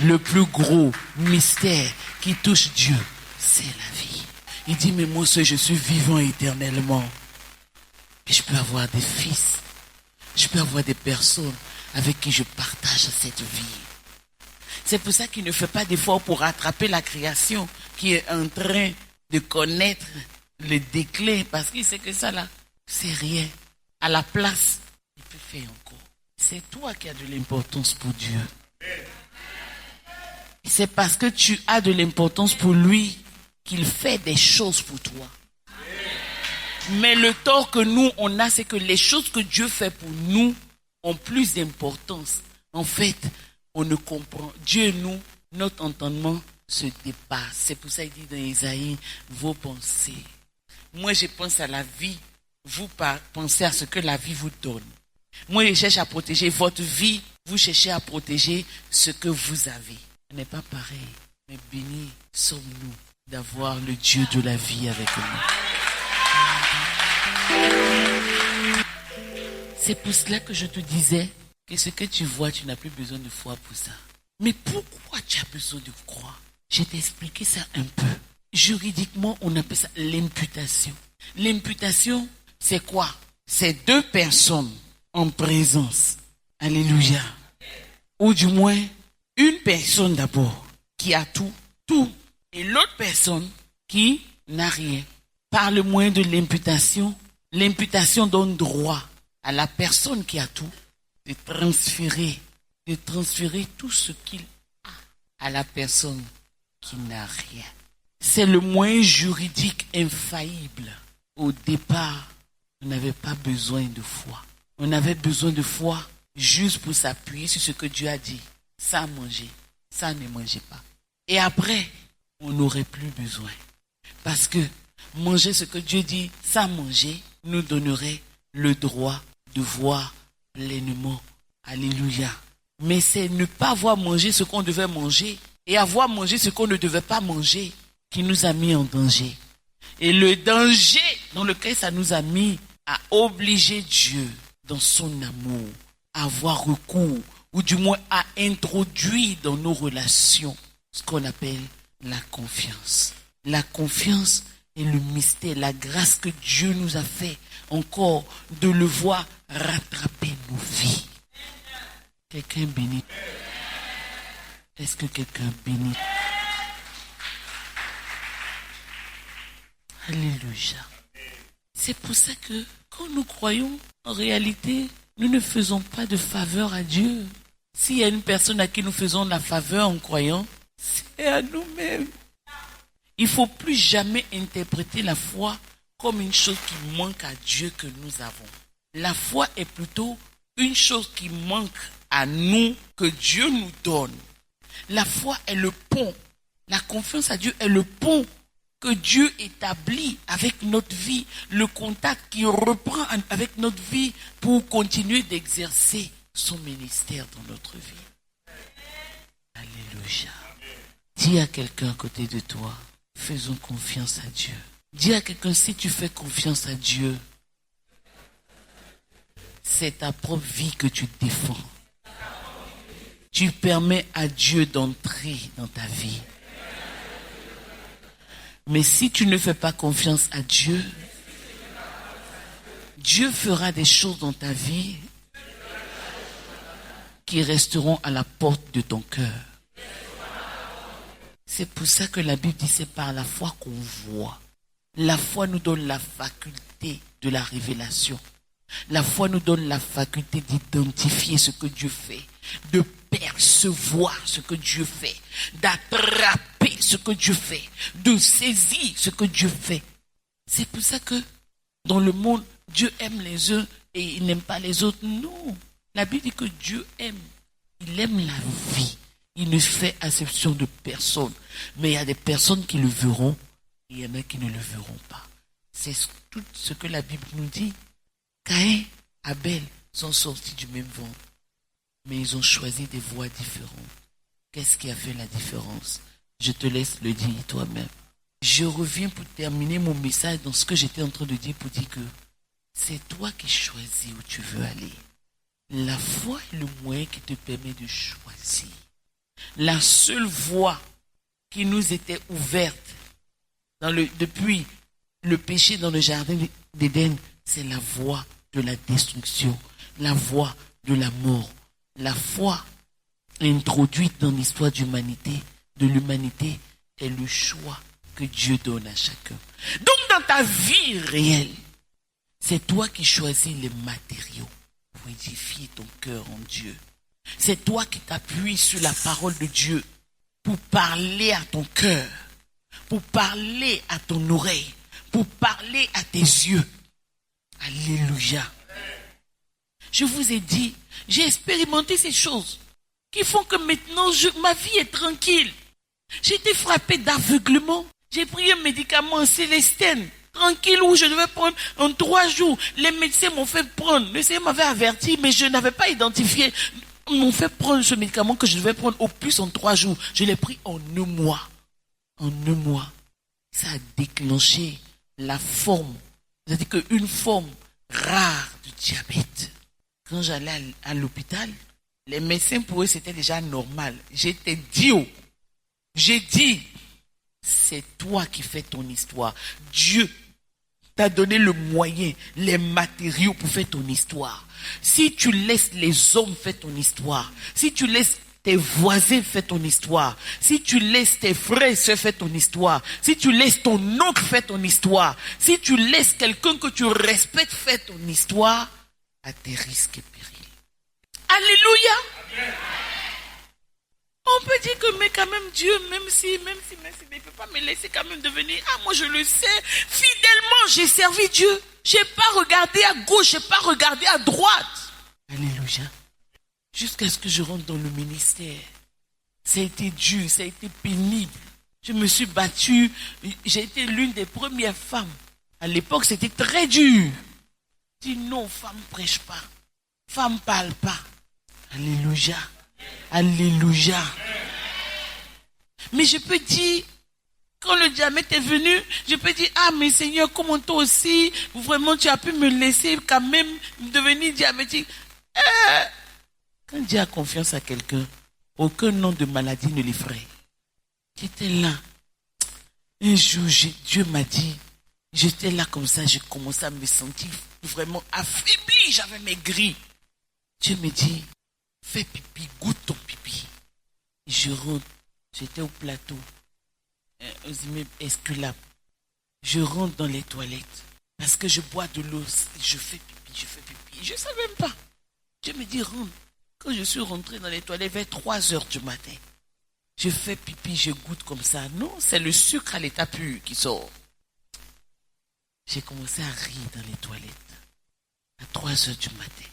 Le plus gros mystère qui touche Dieu, c'est la vie. Il dit, mais moi seul, je suis vivant éternellement. Et je peux avoir des fils. Je peux avoir des personnes avec qui je partage cette vie. C'est pour ça qu'il ne fait pas d'effort pour rattraper la création qui est en train de connaître le déclin, parce qu'il sait que ça là, c'est rien. À la place, il peut faire encore. C'est toi qui as de l'importance pour Dieu. C'est parce que tu as de l'importance pour lui qu'il fait des choses pour toi. Mais le tort que nous, on a, c'est que les choses que Dieu fait pour nous ont plus d'importance. En fait, on ne comprend. Dieu et nous, notre entendement se dépasse. C'est pour ça qu'il dit dans Isaïe, vos pensées. Moi, je pense à la vie. Vous pensez à ce que la vie vous donne. Moi, je cherche à protéger votre vie. Vous cherchez à protéger ce que vous avez. Ce n'est pas pareil. Mais bénis sommes-nous d'avoir le Dieu de la vie avec nous. C'est pour cela que je te disais que ce que tu vois, tu n'as plus besoin de foi pour ça. Mais pourquoi tu as besoin de croire? Je t'ai expliqué ça un peu. Juridiquement, on appelle ça l'imputation. L'imputation, c'est quoi? C'est deux personnes en présence. Alléluia. Ou du moins, une personne d'abord qui a tout. Et l'autre personne qui n'a rien. Par le moyen de l'imputation, l'imputation donne droit à la personne qui a tout de transférer tout ce qu'il a à la personne qui n'a rien. C'est le moyen juridique infaillible. Au départ, on n'avait pas besoin de foi. On avait besoin de foi juste pour s'appuyer sur ce que Dieu a dit. Ça à manger, ça ne mangez pas. Et après, on n'aurait plus besoin. Parce que manger ce que Dieu dit, ça manger, nous donnerait le droit de voir pleinement. Alléluia. Mais c'est ne pas avoir mangé ce qu'on devait manger et avoir mangé ce qu'on ne devait pas manger qui nous a mis en danger. Et le danger dans lequel ça nous a mis à obliger Dieu dans son amour, à avoir recours, ou du moins à introduire dans nos relations ce qu'on appelle la confiance. La confiance est le mystère, la grâce que Dieu nous a fait encore de le voir rattraper nos vies. Quelqu'un bénit? Est-ce que quelqu'un bénit? Alléluia. C'est pour ça que quand nous croyons, en réalité, nous ne faisons pas de faveur à Dieu. S'il y a une personne à qui nous faisons la faveur en croyant, c'est à nous-mêmes. Il ne faut plus jamais interpréter la foi comme une chose qui manque à Dieu que nous avons. La foi est plutôt une chose qui manque à nous, que Dieu nous donne. La foi est le pont. La confiance à Dieu est le pont que Dieu établit avec notre vie, le contact qu'il reprend avec notre vie pour continuer d'exercer son ministère dans notre vie. Alléluia. Dis à quelqu'un à côté de toi, faisons confiance à Dieu. Dis à quelqu'un, si tu fais confiance à Dieu, c'est ta propre vie que tu défends. Tu permets à Dieu d'entrer dans ta vie. Mais si tu ne fais pas confiance à Dieu, Dieu fera des choses dans ta vie qui resteront à la porte de ton cœur. C'est pour ça que la Bible dit c'est par la foi qu'on voit. La foi nous donne la faculté de la révélation. La foi nous donne la faculté d'identifier ce que Dieu fait, de percevoir ce que Dieu fait, d'attraper ce que Dieu fait, de saisir ce que Dieu fait. C'est pour ça que dans le monde, Dieu aime les uns et il n'aime pas les autres. Non, la Bible dit que Dieu aime. Il aime la vie. Il ne fait exception de personne. Mais il y a des personnes qui le verront et il y en a qui ne le verront pas. C'est tout ce que la Bible nous dit. Caïn, Abel sont sortis du même ventre, mais ils ont choisi des voies différentes. Qu'est-ce qui a fait la différence? Je te laisse le dire toi-même. Je reviens pour terminer mon message dans ce que j'étais en train de dire, pour dire que c'est toi qui choisis où tu veux aller. La foi est le moyen qui te permet de choisir. La seule voie qui nous était ouverte depuis le péché dans le jardin d'Éden, c'est la voie de la destruction, la voie de la mort. La foi introduite dans l'histoire de l'humanité est le choix que Dieu donne à chacun. Donc dans ta vie réelle, c'est toi qui choisis les matériaux pour édifier ton cœur en Dieu. C'est toi qui t'appuies sur la parole de Dieu pour parler à ton cœur, pour parler à ton oreille, pour parler à tes yeux. Alléluia. Je vous ai dit, j'ai expérimenté ces choses qui font que maintenant ma vie est tranquille. J'ai été frappé d'aveuglement. J'ai pris un médicament Célestine, tranquille, où je devais prendre en 3 jours. Les médecins m'ont fait prendre. Le Seigneur m'avait averti, mais je n'avais pas identifié. Ils m'ont fait prendre ce médicament que je devais prendre au plus en 3 jours. Je l'ai pris en 1 mois. En 1 mois. Ça a déclenché la forme. C'est-à-dire qu'une forme rare de diabète. Quand j'allais à l'hôpital, les médecins pour eux c'était déjà normal. J'étais Dieu. J'ai dit, c'est toi qui fais ton histoire. Dieu t'a donné le moyen, les matériaux pour faire ton histoire. Si tu laisses les hommes faire ton histoire, si tu laisses tes voisins faire ton histoire, si tu laisses tes frères et sœurs faire ton histoire, si tu laisses ton oncle faire ton histoire, si tu laisses quelqu'un que tu respectes faire ton histoire, à tes risques et périls. Alléluia. Amen. On peut dire que mais quand même Dieu, même si, mais il ne peut pas me laisser quand même devenir. Ah, moi je le sais, fidèlement j'ai servi Dieu. Je n'ai pas regardé à gauche, je n'ai pas regardé à droite. Alléluia. Jusqu'à ce que je rentre dans le ministère. Ça a été dur, ça a été pénible. Je me suis battue. J'ai été l'une des premières femmes. À l'époque, c'était très dur. Je dis non, femme ne prêche pas. Femme ne parle pas. Alléluia. Alléluia. Mais je peux dire, quand le diabète est venu, je peux dire, ah mais Seigneur, comment toi aussi, vraiment tu as pu me laisser quand même devenir diabétique. Quand Dieu a confiance à quelqu'un, aucun nom de maladie ne l'effraie. J'étais là. Un jour, Dieu m'a dit, j'étais là comme ça, j'ai commencé à me sentir vraiment affaibli, j'avais maigri. Dieu me dit, fais pipi, goûte ton pipi. Je rentre, j'étais au plateau, aux immeubles Esculape. Je rentre dans les toilettes. Parce que je bois de l'eau, je fais pipi. Je ne savais même pas. Je me dis, rentre. Quand je suis rentré dans les toilettes vers 3 heures du matin, je fais pipi, je goûte comme ça. Non, c'est le sucre à l'état pur qui sort. J'ai commencé à rire dans les toilettes. À 3 heures du matin.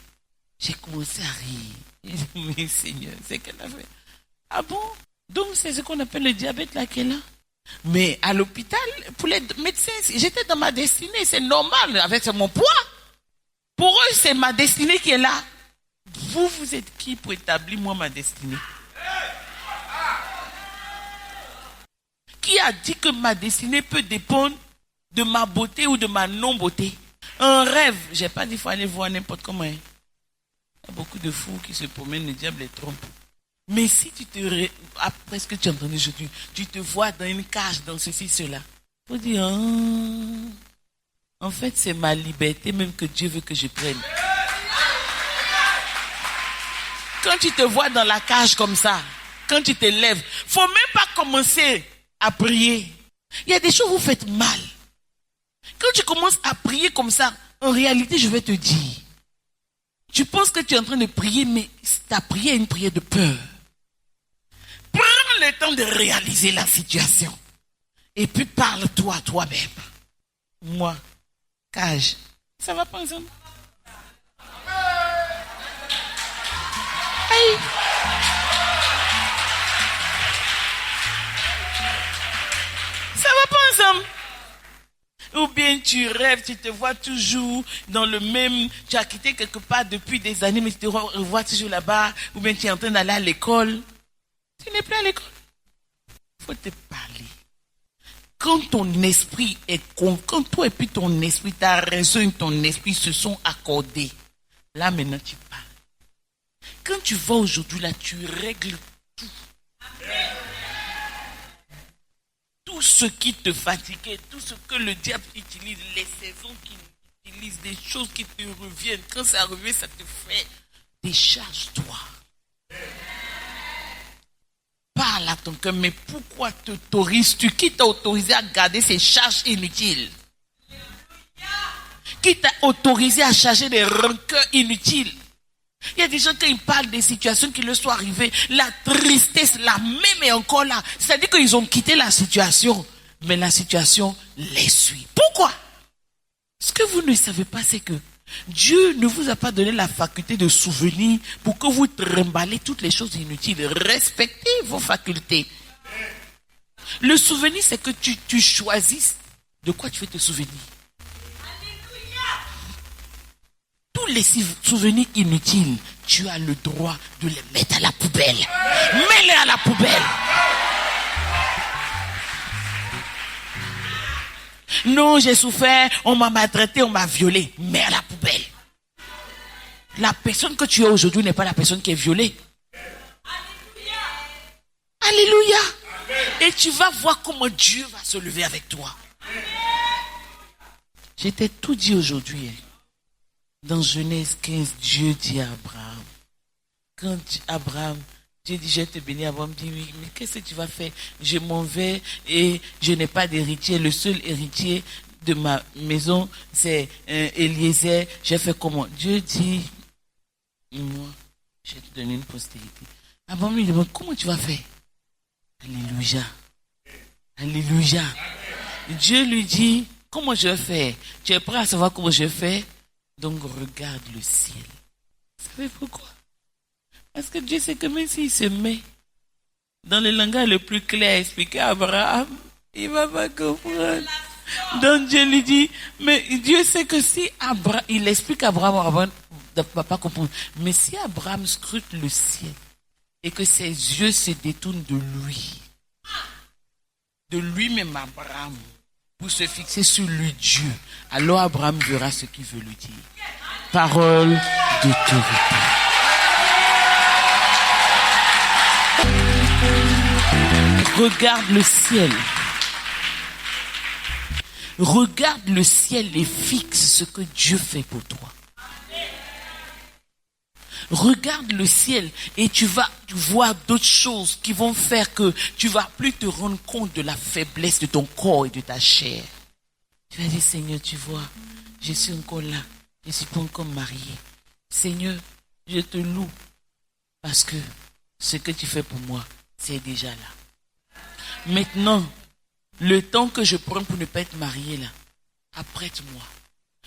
J'ai commencé à rire. J'ai dit, mais Seigneur, c'est qu'elle a fait. Ah bon? Donc c'est ce qu'on appelle le diabète là qu'elle a. Mais à l'hôpital, pour les médecins, j'étais dans ma destinée, c'est normal, avec mon poids. Pour eux, c'est ma destinée qui est là. Vous êtes qui pour établir moi ma destinée? Qui a dit que ma destinée peut dépendre de ma beauté ou de ma non-beauté? Un rêve, j'ai pas dit qu'il faut aller voir n'importe comment. Il y a beaucoup de fous qui se promènent, le diable les trompe. Mais si après ce que tu as entendu aujourd'hui, tu te vois dans une cage, dans ceci, cela, il faut dire, en fait, c'est ma liberté même que Dieu veut que je prenne. Quand tu te vois dans la cage comme ça, quand tu te lèves, faut même pas commencer à prier. Il y a des choses où vous faites mal. Quand tu commences à prier comme ça, en réalité, je vais te dire, tu penses que tu es en train de prier, mais ta prière est une prière de peur. Prends le temps de réaliser la situation. Et puis parle-toi à toi-même. Moi, cage, ça va pas ensemble? Hey. Ça va pas ensemble? Ou bien tu rêves, tu te vois toujours dans le même... Tu as quitté quelque part depuis des années, mais tu te revois toujours là-bas. Ou bien tu es en train d'aller à l'école. Tu n'es plus à l'école. Il faut te parler. Quand ton esprit est... Quand toi et puis ton esprit, ta raison et ton esprit se sont accordés, là maintenant tu parles. Quand tu vas aujourd'hui là, tu règles tout. Tout ce qui te fatiguait, tout ce que le diable utilise, les saisons qu'il utilise, des choses qui te reviennent. Quand ça revient, ça te fait. Décharge-toi. Parle à ton cœur, mais pourquoi t'autorises-tu? Qui t'a autorisé à garder ces charges inutiles? Qui t'a autorisé à charger des rancœurs inutiles? Il y a des gens, quand ils parlent des situations qui leur sont arrivées, la tristesse, la même est encore là. C'est-à-dire qu'ils ont quitté la situation, mais la situation les suit. Pourquoi? Ce que vous ne savez pas, c'est que Dieu ne vous a pas donné la faculté de souvenir pour que vous trimballez toutes les choses inutiles. Respectez vos facultés. Le souvenir, c'est que tu choisisses de quoi tu veux te souvenir. Tous les souvenirs inutiles, tu as le droit de les mettre à la poubelle. Mets-les à la poubelle. Non, j'ai souffert, on m'a maltraité, on m'a violé. Mets à la poubelle. La personne que tu es aujourd'hui n'est pas la personne qui est violée. Alléluia. Et tu vas voir comment Dieu va se lever avec toi. Je t'ai tout dit aujourd'hui. Dans Genèse 15, Dieu dit à Abraham, quand Dieu dit, je te bénis, Abraham dit, oui, mais qu'est-ce que tu vas faire? Je m'en vais et je n'ai pas d'héritier. Le seul héritier de ma maison, c'est Eliezer. J'ai fait comment? Dieu dit, moi, je vais te donner une postérité. Abraham lui demande, comment tu vas faire? Alléluia. Alléluia. Dieu lui dit, comment je vais faire? Tu es prêt à savoir comment je vais faire? Donc regarde le ciel. Vous savez pourquoi? Parce que Dieu sait que même s'il se met dans le langage le plus clair à expliquer à Abraham, il ne va pas comprendre. Donc Dieu lui dit, mais Dieu sait que si Abraham, il explique à Abraham ne va pas comprendre. Mais si Abraham scrute le ciel et que ses yeux se détournent de lui-même Abraham, pour se fixer sur lui, Dieu, alors Abraham verra ce qu'il veut lui dire. Parole d'autorité. Regarde le ciel. Regarde le ciel et fixe ce que Dieu fait pour toi. Regarde le ciel et tu vas voir d'autres choses qui vont faire que tu vas plus te rendre compte de la faiblesse de ton corps et de ta chair. Tu vas dire, Seigneur, tu vois, Je suis encore là. Je ne suis pas encore mariée. Seigneur, je te loue. Parce que ce que tu fais pour moi, c'est déjà là. Maintenant, le temps que je prends pour ne pas être mariée là, apprête-moi.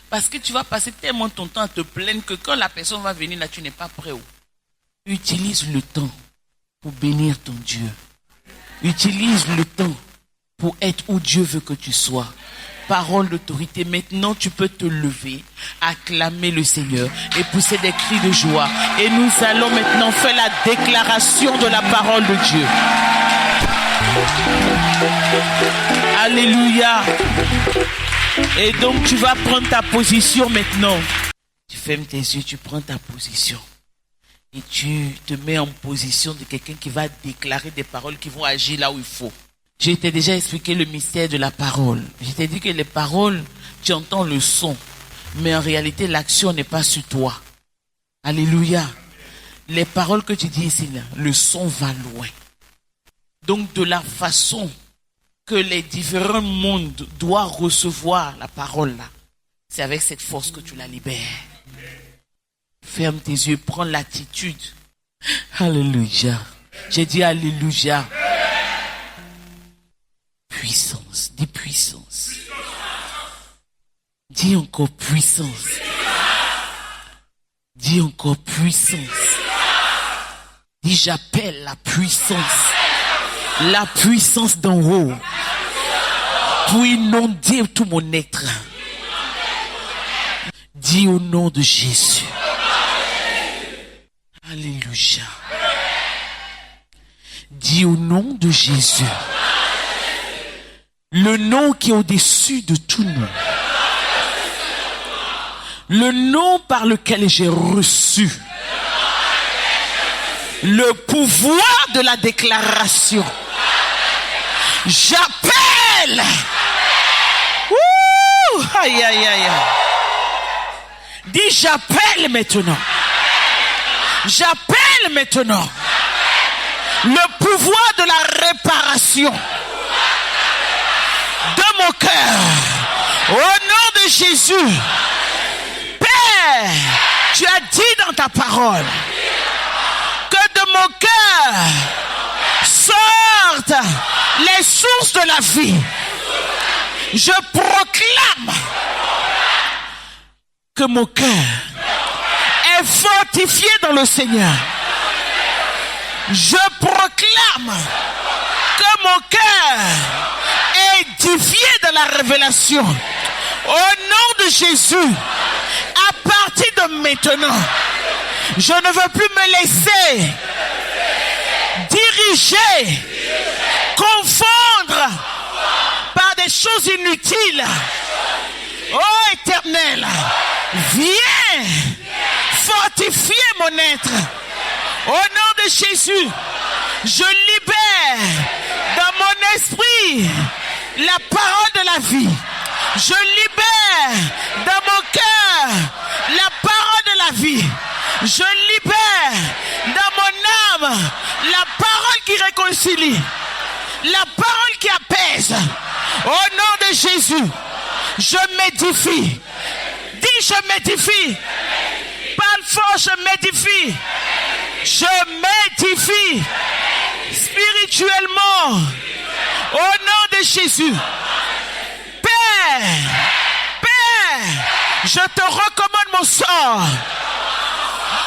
Parce que tu vas passer tellement ton temps à te plaindre que quand la personne va venir là, tu n'es pas prêt. Utilise le temps pour bénir ton Dieu. Utilise le temps pour être où Dieu veut que tu sois. Parole d'autorité. Maintenant, tu peux te lever, acclamer le Seigneur et pousser des cris de joie. Et nous allons maintenant faire la déclaration de la parole de Dieu. Alléluia. Et donc, tu vas prendre ta position maintenant. Tu fermes tes yeux, tu prends ta position. Et tu te mets en position de quelqu'un qui va déclarer des paroles qui vont agir là où il faut. Je t'ai déjà expliqué le mystère de la parole. Je t'ai dit que les paroles, tu entends le son. Mais en réalité, l'action n'est pas sur toi. Alléluia. Les paroles que tu dis ici, là, le son va loin. Donc, de la façon que les différents mondes doivent recevoir la parole, là, c'est avec cette force que tu la libères. Ferme tes yeux, prends l'attitude. Alléluia. J'ai dit alléluia. Puissance, dis puissance. Dis encore puissance. Dis encore puissance. Dis j'appelle la puissance. La puissance d'en haut. Pour inonder tout mon être. Dis au nom de Jésus. Alléluia. Dis au nom de Jésus. Le nom qui est au-dessus de tout nom. Le nom par lequel j'ai reçu le pouvoir de la déclaration. J'appelle. Ouh, aïe, aïe, aïe. Dis j'appelle maintenant. J'appelle maintenant le pouvoir de la réparation de mon cœur. Au nom de Jésus. Père, tu as dit dans ta parole que de mon cœur sortent les sources de la vie. Je proclame que mon cœur est fortifié dans le Seigneur. Je proclame que mon cœur est édifié dans la révélation. Au nom de Jésus, à partir de maintenant, je ne veux plus me laisser diriger, confondre par des choses inutiles. Oh Éternel, viens fortifier mon être. Au nom de Jésus, je libère dans mon esprit la parole de la vie. Je libère dans mon cœur la parole de la vie. Je libère dans mon âme la parole qui réconcilie, la parole qui apaise. Au nom de Jésus, je m'édifie. Dis je m'édifie. Parle fort, je m'édifie. Je m'édifie spirituellement. Au nom de Jésus. Père, je te recommande mon sort.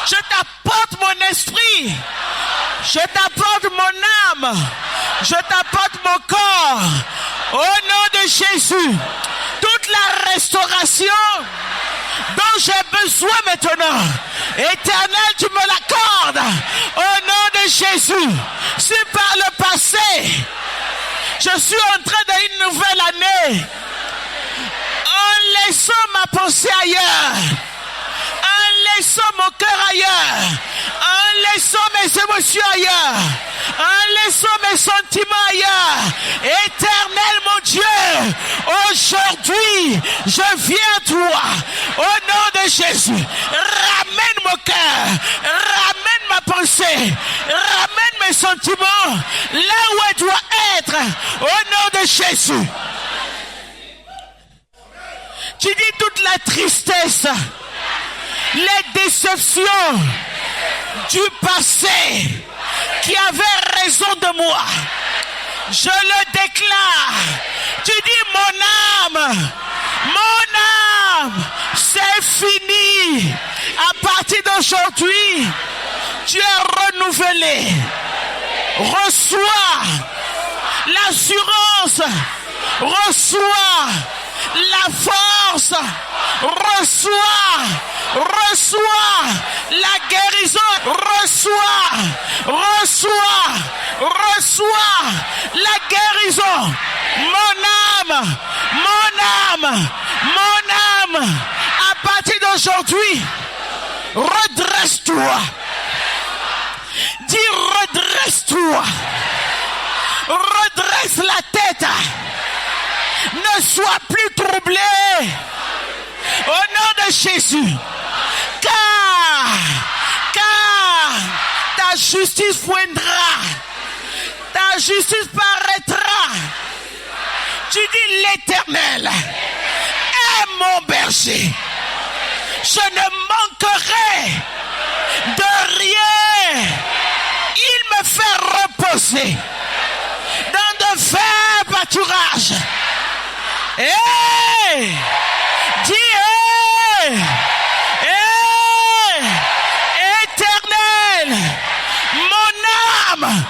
Je t'apporte mon esprit. Je t'apporte mon âme. Je t'apporte mon corps. Au nom de Jésus. Toute la restauration dont j'ai besoin maintenant. Éternel, tu me l'accordes. Au nom de Jésus. Si par le passé, je suis entré dans une nouvelle année en laissant ma pensée ailleurs, en laissant mon cœur ailleurs, en laissant mes émotions ailleurs, en laissant mes sentiments ailleurs. Éternel mon Dieu, aujourd'hui je viens à toi au nom de Jésus. Ramène mon cœur, ramène ma pensée, ramène mes sentiments là où elle doit être au nom de Jésus. Tu dis toute la tristesse, les déceptions du passé qui avaient raison de moi, je le déclare. Tu dis mon âme, c'est fini. À partir d'aujourd'hui, tu es renouvelé. Reçois l'assurance, reçois la force, reçois la guérison, reçois la guérison. Mon âme, à partir d'aujourd'hui, redresse-toi. Dis redresse-toi. Redresse la tête. Ne sois plus troublé. Au nom de Jésus. Car ta justice poindra. Ta justice paraîtra. Tu dis l'Éternel est mon berger. Je ne manquerai de rien. Il me fait reposer dans de verts pâturages. Hey! Dis hey! Hey! Éternel, mon âme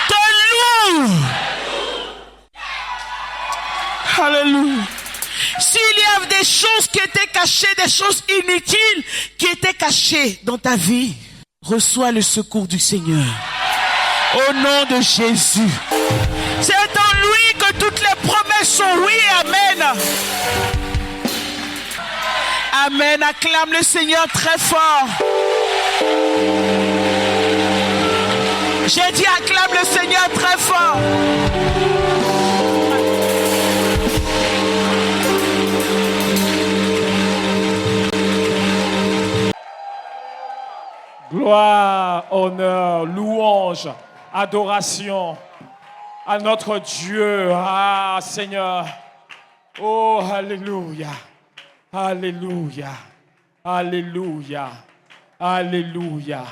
te loue. Alléluia. S'il y a des choses qui étaient cachées, des choses inutiles qui étaient cachées dans ta vie, reçois le secours du Seigneur. Au nom de Jésus. C'est en lui que toutes les promesses sont oui et amen. Amen. Acclame le Seigneur très fort. J'ai dit acclame le Seigneur très fort. Gloire, honneur, louange, adoration à notre Dieu. Ah, Seigneur. Oh, alléluia. Alléluia. Alléluia. Alléluia.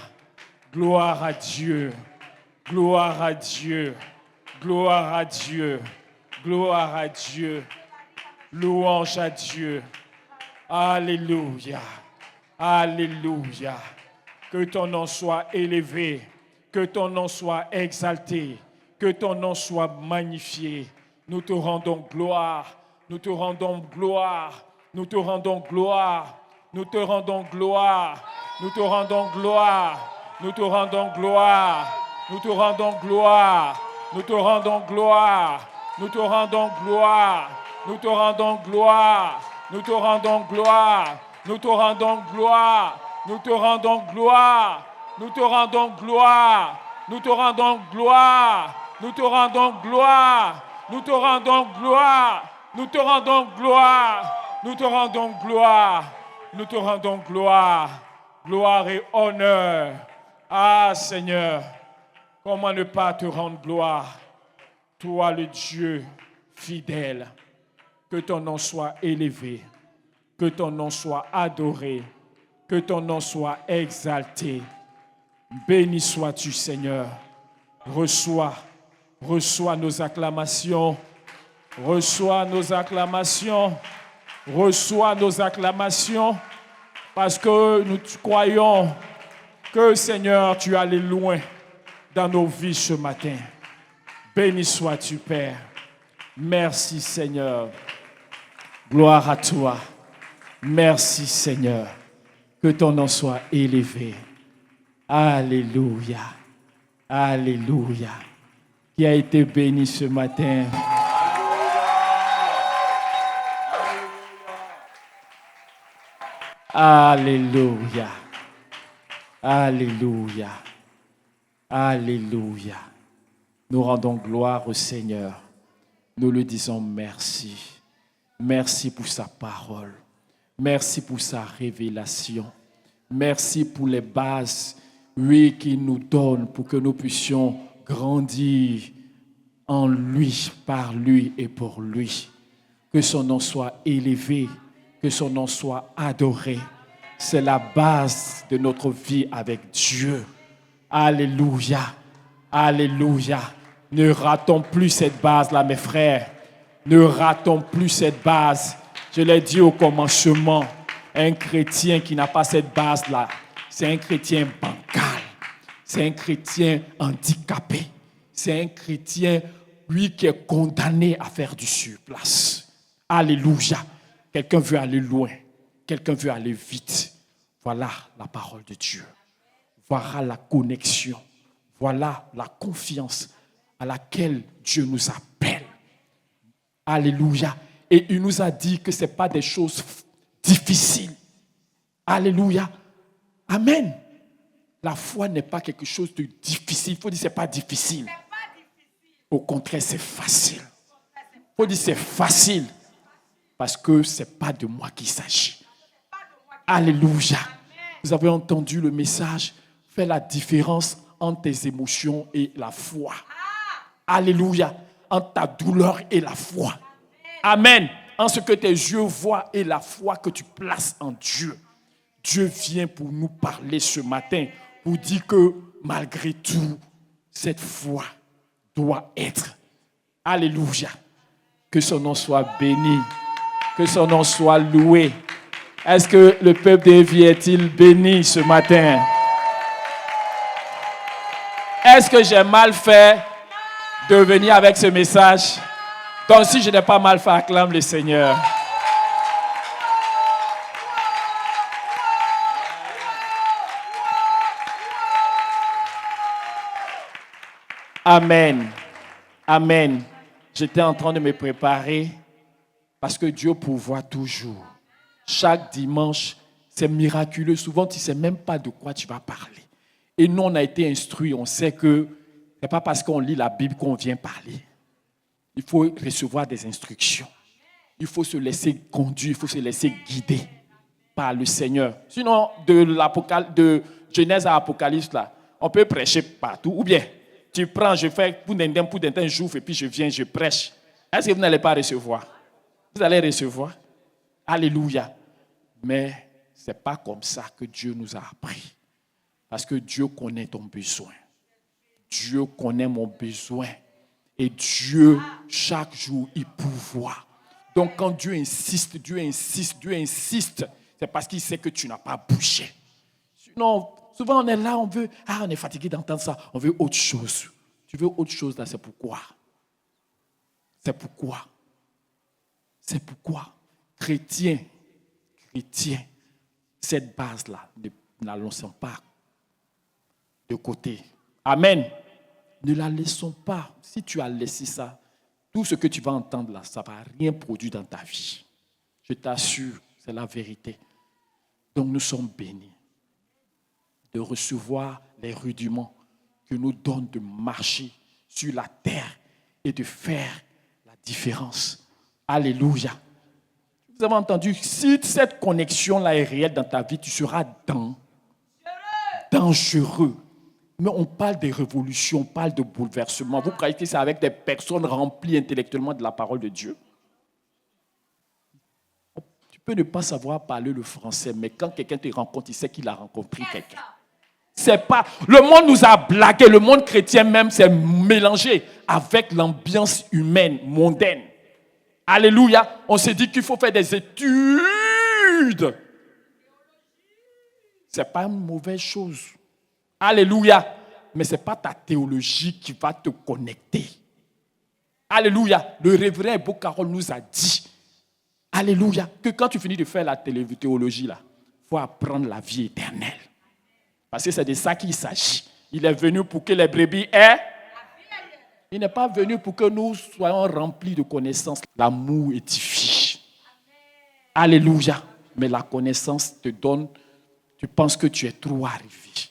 Gloire à Dieu. Gloire à Dieu. Gloire à Dieu. Gloire à Dieu. Louange à Dieu. Alléluia. Alléluia. Que ton nom soit élevé, que ton nom soit exalté, que ton nom soit magnifié. Nous te rendons gloire, nous te rendons gloire, nous te rendons gloire, nous te rendons gloire, nous te rendons gloire, nous te rendons gloire, nous te rendons gloire, nous te rendons gloire, nous te rendons gloire, nous te rendons gloire, nous te rendons gloire, nous te rendons gloire. Nous te rendons gloire, nous te rendons gloire, nous te rendons gloire, nous te rendons gloire, nous te rendons gloire, nous te rendons gloire, nous te rendons gloire, nous te rendons gloire, gloire et honneur. Ah Seigneur, comment ne pas te rendre gloire, toi le Dieu fidèle, que ton nom soit élevé, que ton nom soit adoré. Que ton nom soit exalté. Béni sois-tu, Seigneur. Reçois nos acclamations. Reçois nos acclamations. Reçois nos acclamations. Parce que nous croyons que, Seigneur, tu es allé loin dans nos vies ce matin. Béni sois-tu, Père. Merci, Seigneur. Gloire à toi. Merci, Seigneur. Que ton nom soit élevé. Alléluia. Alléluia. Qui a été béni ce matin. Alléluia. Alléluia. Alléluia. Nous rendons gloire au Seigneur. Nous lui disons merci. Merci pour sa parole. Merci pour sa révélation. Merci pour les bases, oui, qu'il nous donne pour que nous puissions grandir en lui, par lui et pour lui. Que son nom soit élevé, Que son nom soit adoré. C'est la base de notre vie avec Dieu. Alléluia. Alléluia. Ne ratons plus cette base-là, mes frères. Ne ratons plus cette base. Je l'ai dit au commencement. Un chrétien qui n'a pas cette base-là, c'est un chrétien bancal. C'est un chrétien handicapé. C'est un chrétien, lui, qui est condamné à faire du surplace. Alléluia. Quelqu'un veut aller loin. Quelqu'un veut aller vite. Voilà la parole de Dieu. Voilà la connexion. Voilà la confiance à laquelle Dieu nous appelle. Alléluia. Et il nous a dit que ce n'est pas des choses difficiles. Alléluia. Amen. La foi n'est pas quelque chose de difficile. Il faut dire que ce n'est pas difficile. Au contraire, c'est facile. Il faut dire que c'est facile. Parce que ce n'est pas de moi qu'il s'agit. Alléluia. Vous avez entendu le message. Fais la différence entre tes émotions et la foi. Alléluia. Entre ta douleur et la foi. Amen. En ce que tes yeux voient et la foi que tu places en Dieu. Dieu vient pour nous parler ce matin, pour dire que malgré tout, cette foi doit être. Alléluia. Que son nom soit béni. Que son nom soit loué. Est-ce que le peuple de vie est-il béni ce matin? Est-ce que j'ai mal fait de venir avec ce message? Donc si je n'ai pas mal fait, acclame le Seigneur. Amen. Amen. J'étais en train de me préparer parce que Dieu pourvoit toujours. Chaque dimanche, c'est miraculeux. Souvent, tu ne sais même pas de quoi tu vas parler. Et nous, on a été instruits. On sait que ce n'est pas parce qu'on lit la Bible qu'on vient parler. Il faut recevoir des instructions. Il faut se laisser conduire, il faut se laisser guider par le Seigneur. Sinon, de Genèse à Apocalypse, là, on peut prêcher partout. Ou bien, tu prends, je fais pour d'un j'ouvre et puis je viens, je prêche. Est-ce que vous n'allez pas recevoir? Vous allez recevoir. Alléluia. Mais ce n'est pas comme ça que Dieu nous a appris. Parce que Dieu connaît ton besoin. Dieu connaît mon besoin. Et Dieu, chaque jour, il pourvoit. Donc, quand Dieu insiste, c'est parce qu'il sait que tu n'as pas bougé. Sinon, souvent, on est là, on est fatigué d'entendre ça. On veut autre chose. Tu veux autre chose, là, c'est pourquoi. Chrétien, cette base-là, ne la laissons pas de côté. Amen. Ne la laissons pas. Si tu as laissé ça, tout ce que tu vas entendre là, ça ne va rien produire dans ta vie. Je t'assure, c'est la vérité. Donc nous sommes bénis de recevoir les rudiments que nous donnent de marcher sur la terre et de faire la différence. Alléluia. Vous avez entendu, si cette connexion-là est réelle dans ta vie, tu seras dangereux. Mais on parle des révolutions, on parle de bouleversements. Vous croyez que c'est avec des personnes remplies intellectuellement de la parole de Dieu? Tu peux ne pas savoir parler le français, mais quand quelqu'un te rencontre, il sait qu'il a rencontré quelqu'un. C'est pas... Le monde nous a blagué, le monde chrétien même s'est mélangé avec l'ambiance humaine, mondaine. Alléluia. On s'est dit qu'il faut faire des études. Ce n'est pas une mauvaise chose. Alléluia. Mais ce n'est pas ta théologie qui va te connecter. Alléluia. Le révérend Ebo Carol nous a dit, alléluia, que quand tu finis de faire la théologie, il faut apprendre la vie éternelle. Parce que c'est de ça qu'il s'agit. Il est venu pour que les brebis aient. Il n'est pas venu pour que nous soyons remplis de connaissances. L'amour édifie. Alléluia. Mais la connaissance te donne, tu penses que tu es trop arrivé.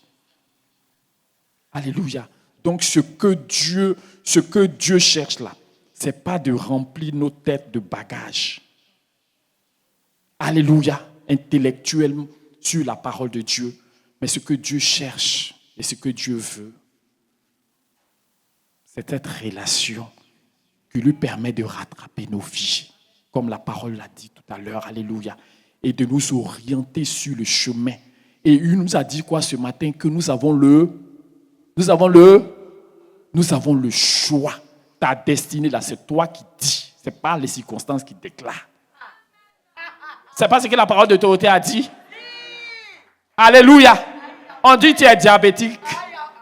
Alléluia. Donc ce que Dieu cherche là, ce n'est pas de remplir nos têtes de bagages. Alléluia. Intellectuellement sur la parole de Dieu. Mais ce que Dieu cherche et ce que Dieu veut, c'est cette relation qui lui permet de rattraper nos vies. Comme la parole l'a dit tout à l'heure. Alléluia. et de nous orienter sur le chemin. Et il nous a dit quoi ce matin? Que nous avons le choix. Ta destinée là, c'est toi qui dis. Ce n'est pas les circonstances qui déclarent. C'est pas ce que la parole d'autorité a dit? Alléluia. On dit que tu es diabétique.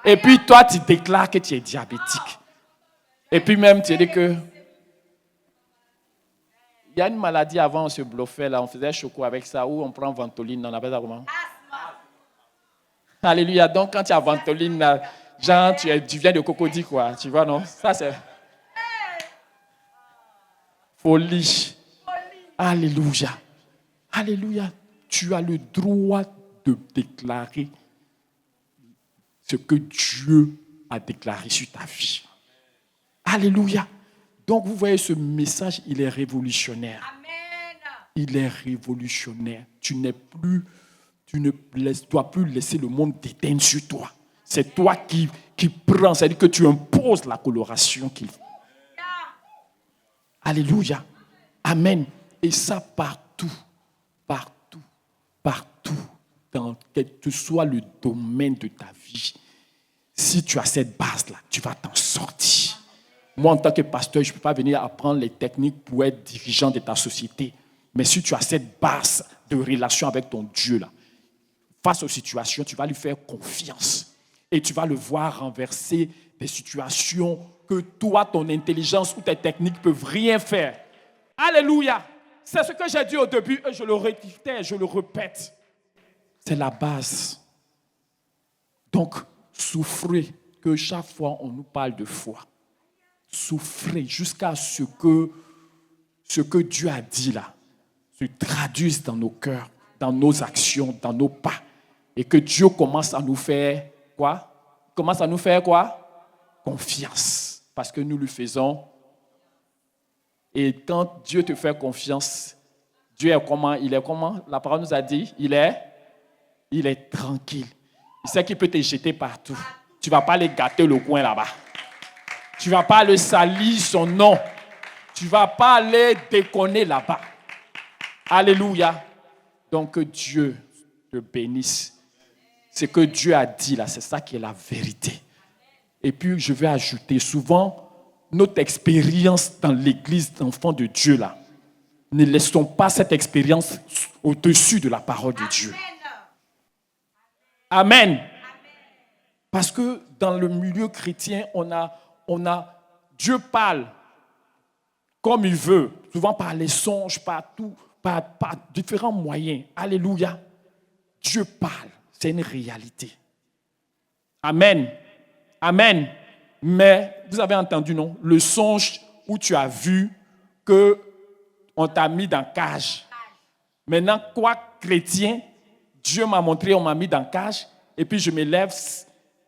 Et puis toi, tu déclares que tu es diabétique. Et puis même, tu dis que... Il y a une maladie avant, on se bluffait là, on faisait choco avec ça, ou on prend Ventoline, on appelle ça comment? Alléluia. Donc quand tu as Ventoline, là, genre tu viens de Cocody, quoi. Tu vois, non? Ça c'est... Folie. Alléluia. Alléluia. Tu as le droit de déclarer ce que Dieu a déclaré sur ta vie. Alléluia. Donc vous voyez, ce message, il est révolutionnaire. Amen. Il est révolutionnaire. Tu ne dois plus laisser le monde t'éteindre sur toi. C'est toi qui prends, c'est-à-dire que tu imposes la coloration qu'il faut. Alléluia. Amen. Et ça partout, partout, partout, dans quel que soit le domaine de ta vie. Si tu as cette base-là, tu vas t'en sortir. Moi, en tant que pasteur, je ne peux pas venir apprendre les techniques pour être dirigeant de ta société. Mais si tu as cette base de relation avec ton Dieu, là, face aux situations, tu vas lui faire confiance. Et tu vas le voir renverser des situations que toi, ton intelligence ou tes techniques ne peuvent rien faire. Alléluia. C'est ce que j'ai dit au début et je le répète, je le répète. C'est la base. Donc, souffrez que chaque fois on nous parle de foi. Souffrez jusqu'à ce que Dieu a dit là se traduise dans nos cœurs, dans nos actions, dans nos pas. Et que Dieu commence à nous faire quoi? Commence à nous faire quoi? Confiance. Parce que nous lui faisons. Et quand Dieu te fait confiance, Dieu est comment? Il est comment? La parole nous a dit, il est tranquille. Il sait qu'il peut te jeter partout. Tu ne vas pas aller gâter le coin là-bas. Tu ne vas pas aller salir son nom. Tu ne vas pas aller déconner là-bas. Alléluia. Donc que Dieu te bénisse. Ce que Dieu a dit là, c'est ça qui est la vérité. Et puis je vais ajouter, souvent, notre expérience dans l'église d'enfants de Dieu là, ne laissons pas cette expérience au-dessus de la parole de Dieu. Amen. Parce que dans le milieu chrétien, on a Dieu parle comme il veut, souvent par les songes, par tout, par différents moyens. Alléluia. Dieu parle, c'est une réalité. Amen. Amen. Mais vous avez entendu, non? Le songe où tu as vu qu'on t'a mis dans cage. Maintenant, quoi, chrétien, Dieu m'a montré, on m'a mis dans cage, et puis je me lève,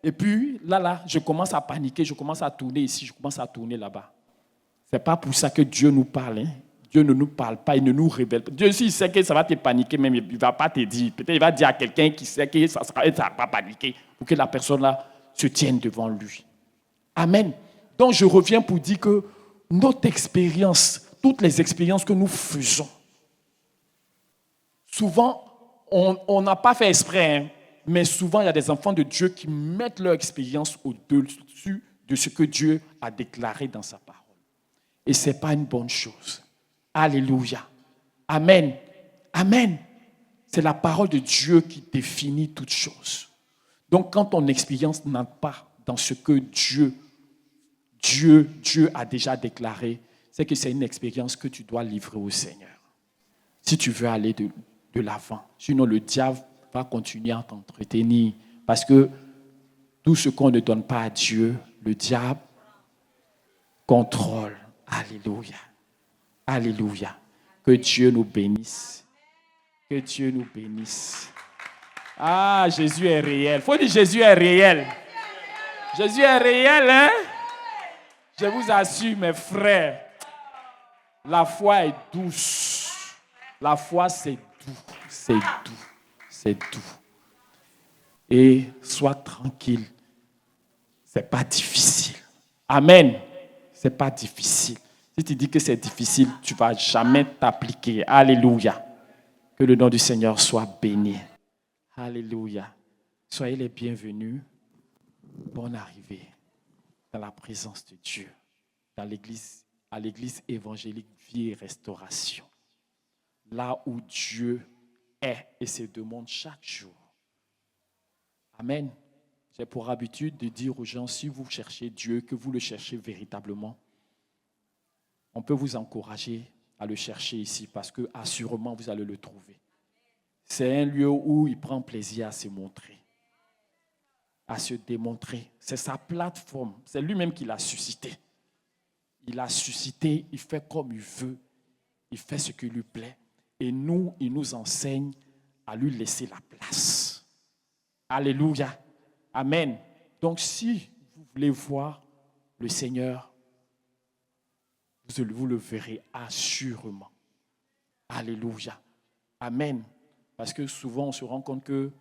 et puis là, je commence à paniquer, je commence à tourner ici, je commence à tourner là-bas. Ce n'est pas pour ça que Dieu nous parle. Hein? Dieu ne nous parle pas, il ne nous révèle pas. Dieu, s'il sait que ça va te paniquer, même il ne va pas te dire. Peut-être il va dire à quelqu'un qui sait que ça ne va pas paniquer, pour que la personne-là se tienne devant lui. Amen. Donc je reviens pour dire que notre expérience, toutes les expériences que nous faisons, souvent, on n'a pas fait exprès, hein, mais souvent, il y a des enfants de Dieu qui mettent leur expérience au-dessus de ce que Dieu a déclaré dans sa parole. Et ce n'est pas une bonne chose. Alléluia. Amen. Amen. C'est la parole de Dieu qui définit toutes choses. Donc, quand ton expérience n'entre pas dans ce que Dieu a déjà déclaré, c'est que c'est une expérience que tu dois livrer au Seigneur. Si tu veux aller de l'avant. Sinon, le diable va continuer à t'entretenir. Parce que tout ce qu'on ne donne pas à Dieu, le diable contrôle. Alléluia. Alléluia. Que Dieu nous bénisse. Que Dieu nous bénisse. Ah, Jésus est réel. Il faut dire Jésus est réel. Jésus est réel, hein? Je vous assure, mes frères, la foi est douce. La foi, c'est doux. C'est doux. C'est doux. Et sois tranquille. C'est pas difficile. Amen. C'est pas difficile. Si tu dis que c'est difficile, tu vas jamais t'appliquer. Alléluia. Que le nom du Seigneur soit béni. Alléluia. Soyez les bienvenus. Bonne arrivée dans la présence de Dieu, dans l'église, à l'église évangélique Vie et Restauration. Là où Dieu est et se demande chaque jour. Amen. J'ai pour habitude de dire aux gens, si vous cherchez Dieu, que vous le cherchez véritablement, on peut vous encourager à le chercher ici parce que assurément vous allez le trouver. C'est un lieu où il prend plaisir à se montrer, à se démontrer. C'est sa plateforme. C'est lui-même qui l'a suscité. Il a suscité, il fait comme il veut, il fait ce qui lui plaît. Et nous, il nous enseigne à lui laisser la place. Alléluia. Amen. Donc si vous voulez voir le Seigneur, vous le verrez assurément. Alléluia. Amen. Parce que souvent, on se rend compte que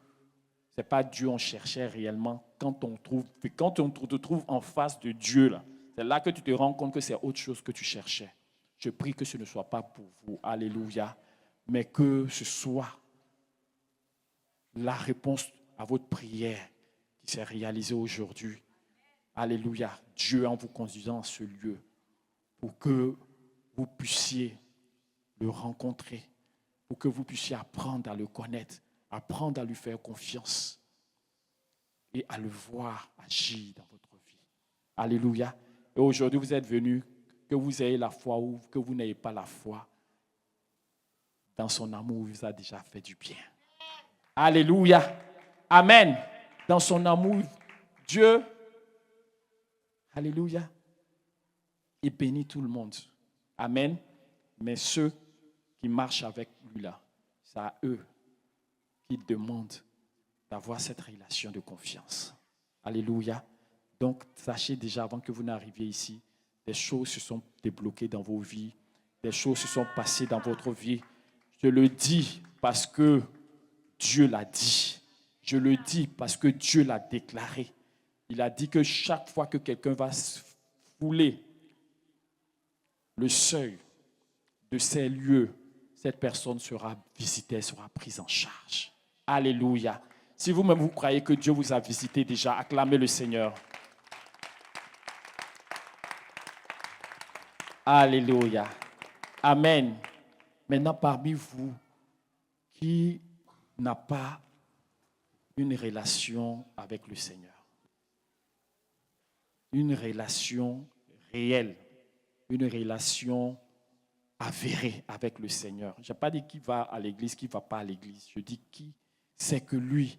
ce n'est pas Dieu on cherchait réellement. Quand on te trouve en face de Dieu, là, c'est là que tu te rends compte que c'est autre chose que tu cherchais. Je prie que ce ne soit pas pour vous. Alléluia. Mais que ce soit la réponse à votre prière qui s'est réalisée aujourd'hui. Alléluia. Dieu en vous conduisant à ce lieu pour que vous puissiez le rencontrer, pour que vous puissiez apprendre à le connaître, apprendre à lui faire confiance et à le voir agir dans votre vie. Alléluia. Et aujourd'hui, vous êtes venus, que vous ayez la foi ou que vous n'ayez pas la foi, dans son amour, il vous a déjà fait du bien. Alléluia. Amen. Dans son amour, Dieu, alléluia, il bénit tout le monde. Amen. Mais ceux qui marchent avec lui là, c'est à eux qui demandent d'avoir cette relation de confiance. Alléluia. Donc, sachez déjà avant que vous n'arriviez ici, des choses se sont débloquées dans vos vies, des choses se sont passées dans votre vie. Je le dis parce que Dieu l'a dit. Je le dis parce que Dieu l'a déclaré. Il a dit que chaque fois que quelqu'un va fouler le seuil de ces lieux, cette personne sera visitée, sera prise en charge. Alléluia. Si vous-même vous croyez que Dieu vous a visité déjà, acclamez le Seigneur. Alléluia. Amen. Maintenant, parmi vous, qui n'a pas une relation avec le Seigneur? Une relation réelle, une relation avérée avec le Seigneur. Je n'ai pas dit qui va à l'église, qui ne va pas à l'église. Je dis qui c'est que lui,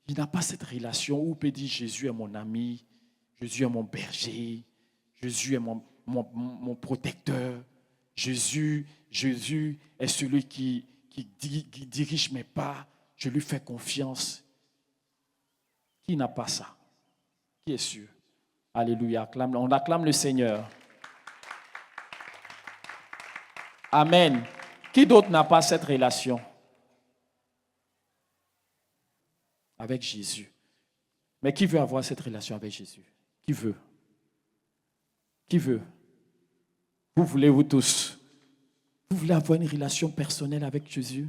il n'a pas cette relation où on peut dire Jésus est mon ami, Jésus est mon berger, Jésus est mon protecteur, Jésus est celui qui dirige mes pas, je lui fais confiance. Qui n'a pas ça? Qui est sûr? Alléluia, on acclame le Seigneur. Amen. Qui d'autre n'a pas cette relation avec Jésus? Mais qui veut avoir cette relation avec Jésus? Qui veut? Qui veut? Vous voulez, vous tous? Vous voulez avoir une relation personnelle avec Jésus?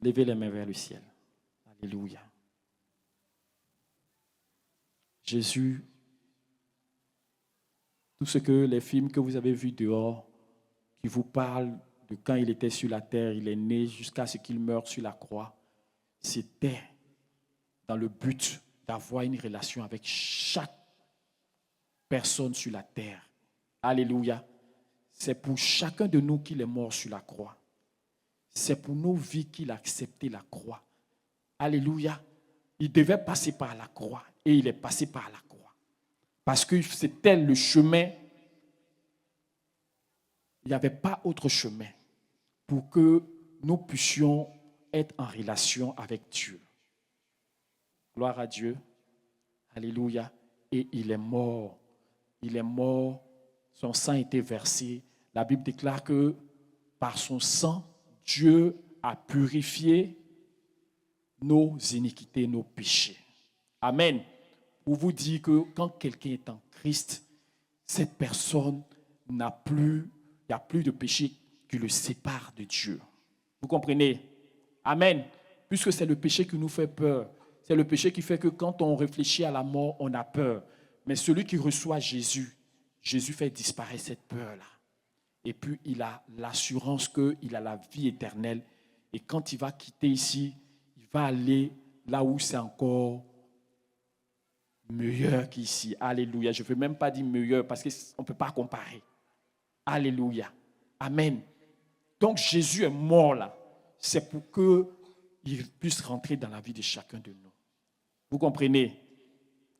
Levez les mains vers le ciel. Alléluia. Jésus, tout ce que les films que vous avez vus dehors, qui vous parlent de quand il était sur la terre, il est né jusqu'à ce qu'il meure sur la croix, c'était dans le but d'avoir une relation avec chaque personne sur la terre. Alléluia. C'est pour chacun de nous qu'il est mort sur la croix. C'est pour nos vies qu'il a accepté la croix. Alléluia. Il devait passer par la croix et il est passé par la croix. Parce que c'était le chemin. Il n'y avait pas autre chemin pour que nous puissions être en relation avec Dieu. Gloire à Dieu. Alléluia. Et il est mort. Il est mort. Son sang a été versé. La Bible déclare que par son sang, Dieu a purifié nos iniquités, nos péchés. Amen. Pour vous dire que quand quelqu'un est en Christ, cette personne n'a plus, il n'y a plus de péché qui le sépare de Dieu. Vous comprenez? Amen. Puisque c'est le péché qui nous fait peur. C'est le péché qui fait que quand on réfléchit à la mort, on a peur. Mais celui qui reçoit Jésus, Jésus fait disparaître cette peur-là. Et puis, il a l'assurance qu'il a la vie éternelle. Et quand il va quitter ici, il va aller là où c'est encore meilleur qu'ici. Alléluia. Je ne veux même pas dire meilleur parce qu'on ne peut pas comparer. Alléluia. Amen. Donc, Jésus est mort là. C'est pour qu'il puisse rentrer dans la vie de chacun de nous. Vous comprenez?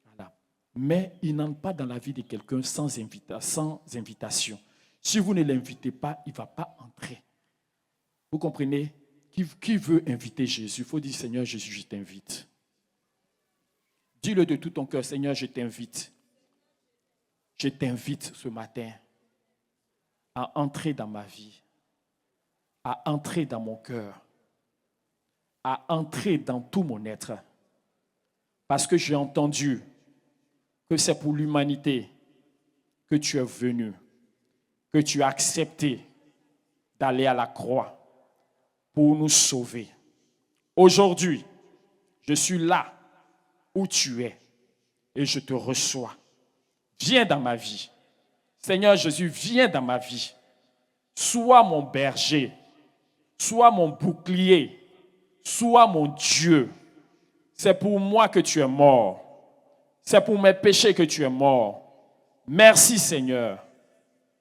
Voilà. Mais il n'entre pas dans la vie de quelqu'un sans invitation. Si vous ne l'invitez pas, il ne va pas entrer. Vous comprenez? Qui veut inviter Jésus? Il faut dire, Seigneur Jésus, je t'invite. Dis-le de tout ton cœur, Seigneur, je t'invite. Je t'invite ce matin à entrer dans ma vie, à entrer dans mon cœur, à entrer dans tout mon être. Parce que j'ai entendu que c'est pour l'humanité que tu es venu, que tu as accepté d'aller à la croix pour nous sauver. Aujourd'hui, je suis là où tu es et je te reçois. Viens dans ma vie. Seigneur Jésus, viens dans ma vie. Sois mon berger, sois mon bouclier, sois mon Dieu. C'est pour moi que tu es mort. C'est pour mes péchés que tu es mort. Merci Seigneur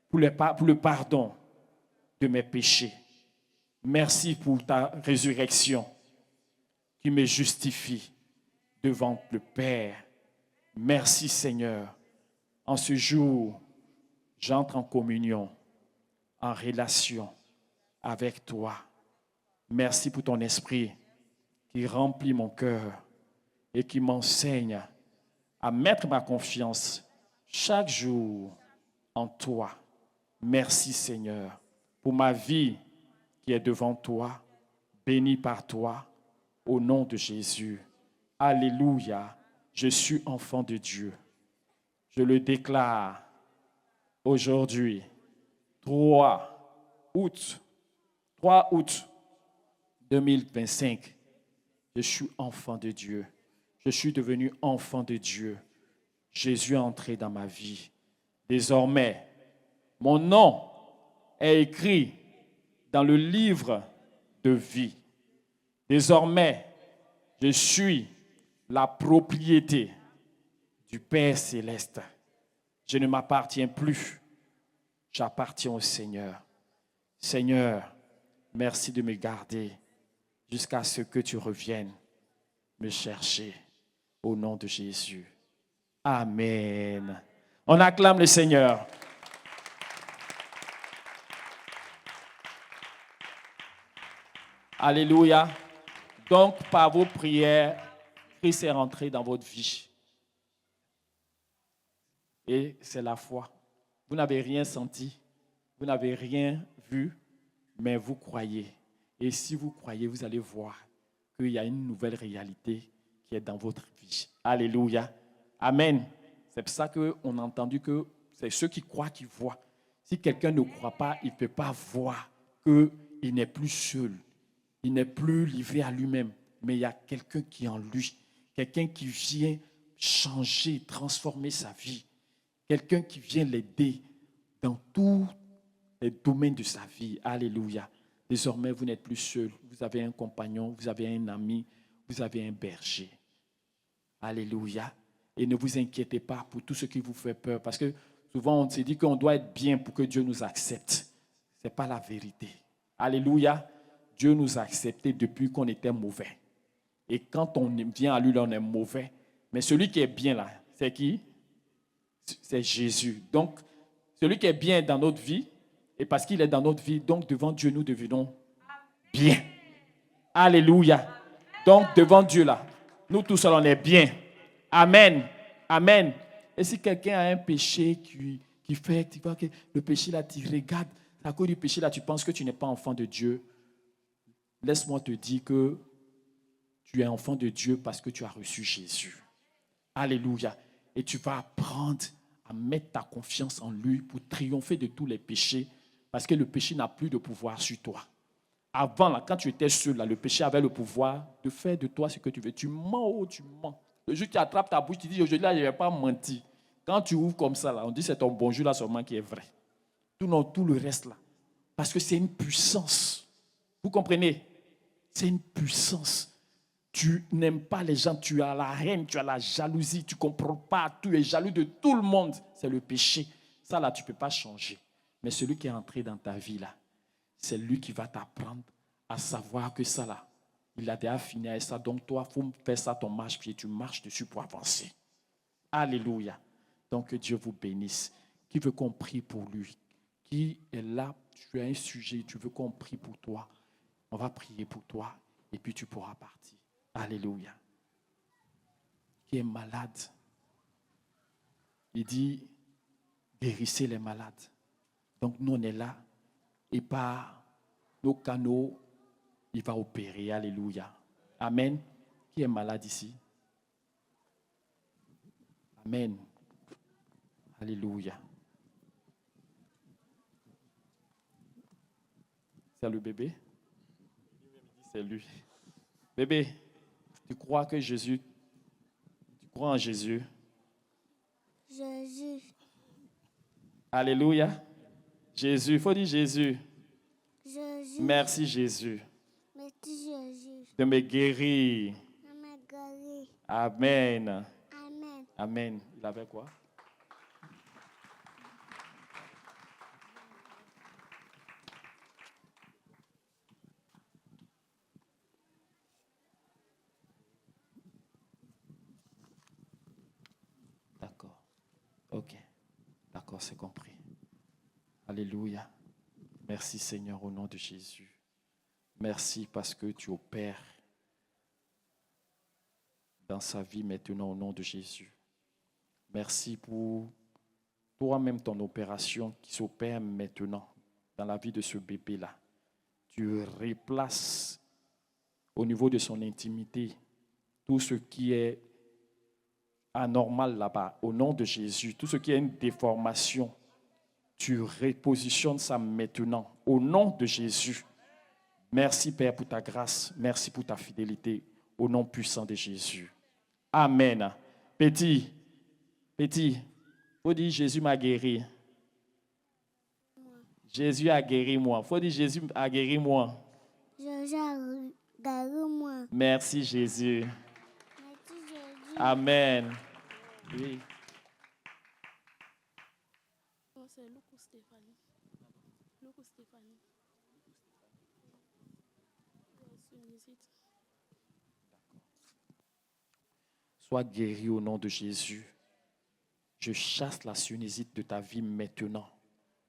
pour le pardon de mes péchés. Merci pour ta résurrection qui me justifie devant le Père. Merci Seigneur. En ce jour, j'entre en communion, en relation avec toi. Merci pour ton esprit qui remplit mon cœur et qui m'enseigne à mettre ma confiance chaque jour en toi. Merci Seigneur pour ma vie qui est devant toi, bénie par toi, au nom de Jésus. Alléluia, je suis enfant de Dieu. Je le déclare aujourd'hui, 3 août 2025. Je suis enfant de Dieu. Je suis devenu enfant de Dieu. Jésus est entré dans ma vie. Désormais, mon nom est écrit dans le livre de vie. Désormais, je suis la propriété du Père céleste. Je ne m'appartiens plus. J'appartiens au Seigneur. Seigneur, merci de me garder jusqu'à ce que tu reviennes me chercher au nom de Jésus. Amen. On acclame le Seigneur. Alléluia. Donc, par vos prières, Christ est rentré dans votre vie. Et c'est la foi. Vous n'avez rien senti, vous n'avez rien vu, mais vous croyez. Et si vous croyez, vous allez voir qu'il y a une nouvelle réalité qui est dans votre vie. Alléluia. Amen. C'est pour ça qu'on a entendu que c'est ceux qui croient qui voient. Si quelqu'un ne croit pas, il ne peut pas voir qu'il n'est plus seul. Il n'est plus livré à lui-même. Mais il y a quelqu'un qui est en lui. Quelqu'un qui vient changer, transformer sa vie. Quelqu'un qui vient l'aider dans tous les domaines de sa vie. Alléluia. Désormais, vous n'êtes plus seul. Vous avez un compagnon, vous avez un ami, vous avez un berger. Alléluia. Et ne vous inquiétez pas pour tout ce qui vous fait peur. Parce que souvent, on se dit qu'on doit être bien pour que Dieu nous accepte. Ce n'est pas la vérité. Alléluia. Dieu nous a acceptés depuis qu'on était mauvais. Et quand on vient à lui, là, on est mauvais. Mais celui qui est bien là, c'est qui? C'est Jésus. Donc, celui qui est bien dans notre vie, et parce qu'il est dans notre vie, donc devant Dieu, nous devenons bien. Alléluia. Donc, devant Dieu là, nous tous seuls, on est bien. Amen. Amen. Et si quelqu'un a un péché qui fait, tu vois que le péché là, tu regardes, à cause du péché là, tu penses que tu n'es pas enfant de Dieu. Laisse-moi te dire que tu es enfant de Dieu parce que tu as reçu Jésus. Alléluia. Et tu vas apprendre à mettre ta confiance en lui pour triompher de tous les péchés Parce que le péché n'a plus de pouvoir sur toi. Avant, là, quand tu étais seul, là, le péché avait le pouvoir de faire de toi ce que tu veux. Tu mens ou tu mens. Le jour que tu attrapes ta bouche, tu dis, aujourd'hui, là, je ne vais pas mentir. Quand tu ouvres comme ça, là, on dit c'est ton bonjour là seulement qui est vrai. Tout le reste là. Parce que c'est une puissance. Vous comprenez? C'est une puissance. Tu n'aimes pas les gens, tu as la haine, tu as la jalousie, tu ne comprends pas, tu es jaloux de tout le monde. C'est le péché. Ça là, tu ne peux pas changer. Mais celui qui est entré dans ta vie là, c'est lui qui va t'apprendre à savoir que ça là, il a déjà fini avec ça. Donc toi, il faut faire ça ton marche-pied. Tu marches dessus pour avancer. Alléluia. Donc que Dieu vous bénisse. Qui veut qu'on prie pour lui? Qui est là? Tu as un sujet, tu veux qu'on prie pour toi? On va prier pour toi et puis tu pourras partir. Alléluia. Qui est malade? Il dit, guérissez les malades. Donc nous on est là et par nos canaux, il va opérer. Alléluia. Amen. Qui est malade ici? Amen. Alléluia. C'est le bébé? C'est lui. Bébé, tu crois que Jésus, tu crois en Jésus? Jésus. Alléluia. Jésus, il faut dire Jésus. Jésus. Merci Jésus Merci Jésus. de me guérir. Amen. Amen. Amen. Il avait quoi? D'accord. Ok. D'accord, c'est compris. Alléluia. Merci Seigneur au nom de Jésus. Merci parce que tu opères dans sa vie maintenant au nom de Jésus. Merci pour toi-même ton opération qui s'opère maintenant dans la vie de ce bébé-là. Tu replaces au niveau de son intimité tout ce qui est anormal là-bas au nom de Jésus. Tout ce qui est une déformation, tu repositionnes ça maintenant au nom de Jésus. Merci Père pour ta grâce. Merci pour ta fidélité au nom puissant de Jésus. Amen. Petit, faut dire Jésus m'a guéri. Jésus a guéri moi. Faut dire Jésus a guéri moi. Jésus a guéri moi. Merci Jésus. Merci Jésus. Amen. Oui. C'est Lucas Stéphanie. Lucas Stéphanie. Sois guéri au nom de Jésus. Je chasse la sinusite de ta vie maintenant.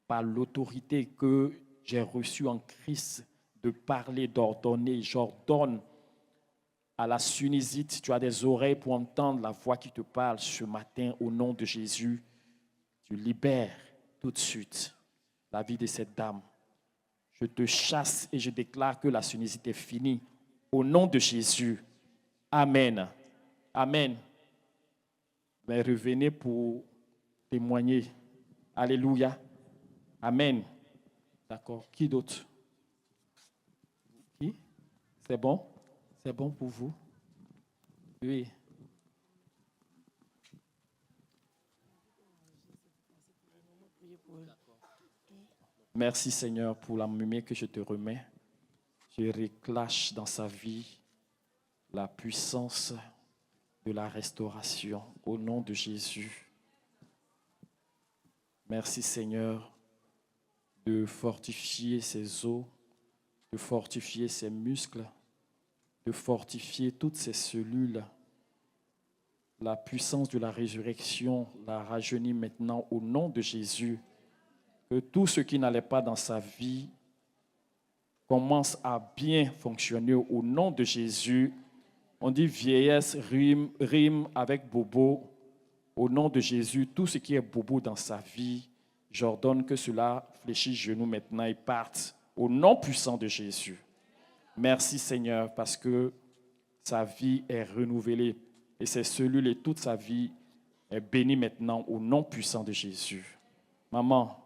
Par l'autorité que j'ai reçue en Christ de parler, d'ordonner, j'ordonne à la sinusite. Tu as des oreilles pour entendre la voix qui te parle ce matin au nom de Jésus. Tu libères tout de suite la vie de cette dame. Je te chasse et je déclare que la sinusite est finie au nom de Jésus. Amen. Amen. Mais revenez pour témoigner. Alléluia. Amen. D'accord. Qui d'autre? Qui? C'est bon? C'est bon pour vous? Oui. Merci Seigneur pour la mumie que je te remets. Je reclache dans sa vie la puissance de la restauration au nom de Jésus. Merci Seigneur de fortifier ses os, de fortifier ses muscles, de fortifier toutes ses cellules. La puissance de la résurrection la rajeunit maintenant au nom de Jésus. Que tout ce qui n'allait pas dans sa vie commence à bien fonctionner au nom de Jésus. On dit vieillesse rime avec bobo. Au nom de Jésus, tout ce qui est bobo dans sa vie, j'ordonne que cela fléchisse genoux maintenant et parte au nom puissant de Jésus. Merci Seigneur parce que sa vie est renouvelée et ses cellules et toute sa vie est bénie maintenant au nom puissant de Jésus. Maman,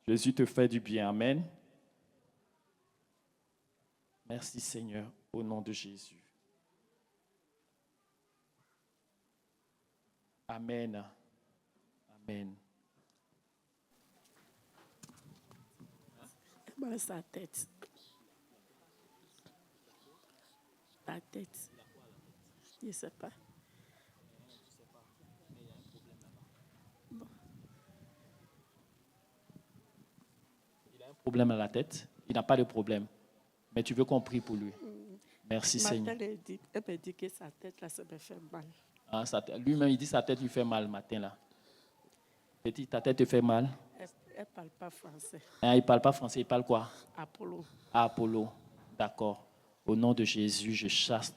Jésus te fait du bien. Amen. Merci Seigneur, au nom de Jésus. Amen. Amen. Dans sa tête. La tête. Je ne sais pas. Problème à la tête? Il n'a pas de problème. Mais tu veux qu'on prie pour lui. Merci Seigneur. Elle me dit que sa tête là, ça me fait mal. Ah, lui-même, il dit sa tête lui fait mal le matin là. Petit, ta tête te fait mal? Elle ne parle pas français. Ah, il ne parle pas français, il parle quoi? Apollo. Ah, Apollo. D'accord. Au nom de Jésus, je chasse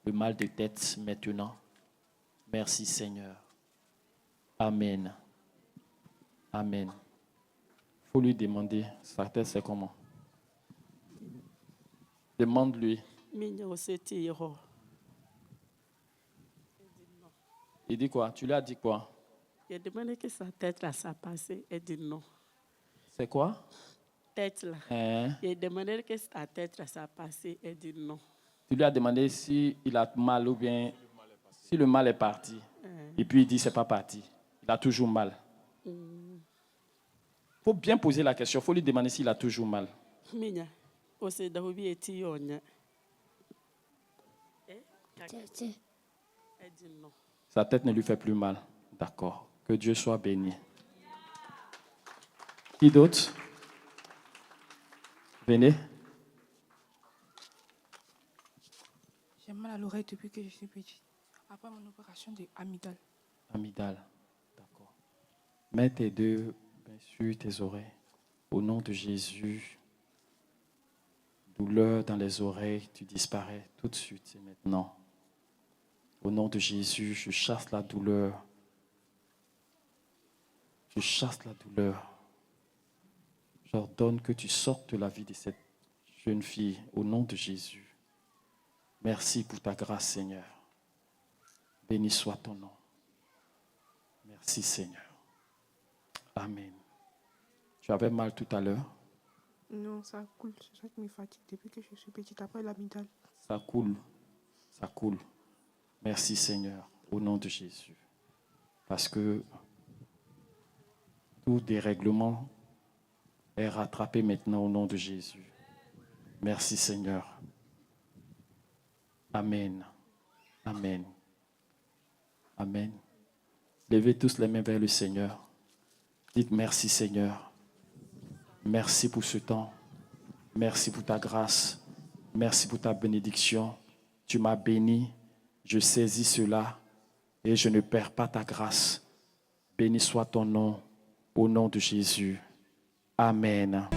le mal de tête maintenant. Merci Seigneur. Amen. Amen. Il faut lui demander, sa tête c'est comment? Demande-lui. Il dit quoi? Tu lui as dit quoi? Il a demandé que sa tête là, ça passait. Elle dit non. C'est quoi? Tête là. Hein? Il a demandé que sa tête là, ça passait. Elle dit non. Tu lui as demandé si il a mal ou bien si le mal est parti. Et puis il dit c'est pas parti. Il a toujours mal. Il faut bien poser la question. Il faut lui demander s'il a toujours mal. Minya, aussi d'aoubi et tionya. Elle dit non. Sa tête ne lui fait plus mal. D'accord. Que Dieu soit béni. Qui d'autre? Venez. J'ai mal à l'oreille depuis que je suis petite. Après mon opération de amygdale. Amygdale. D'accord. Mets tes deux mains sur tes oreilles. Au nom de Jésus. Douleur dans les oreilles, tu disparais tout de suite et maintenant. Au nom de Jésus, je chasse la douleur. Je chasse la douleur. J'ordonne que tu sortes de la vie de cette jeune fille au nom de Jésus. Merci pour ta grâce, Seigneur. Béni soit ton nom. Merci, Seigneur. Amen. Tu avais mal tout à l'heure? Non, ça coule. C'est ça qui me fatigue depuis que je suis petite. Après l'amygdale. Ça coule. Ça coule. Merci, Seigneur, au nom de Jésus. Parce que tout dérèglement est rattrapé maintenant au nom de Jésus. Merci, Seigneur. Amen. Amen. Amen. Levez tous les mains vers le Seigneur. Dites merci, Seigneur. Merci pour ce temps. Merci pour ta grâce. Merci pour ta bénédiction. Tu m'as béni. Je saisis cela et je ne perds pas ta grâce. Béni soit ton nom, au nom de Jésus. Amen.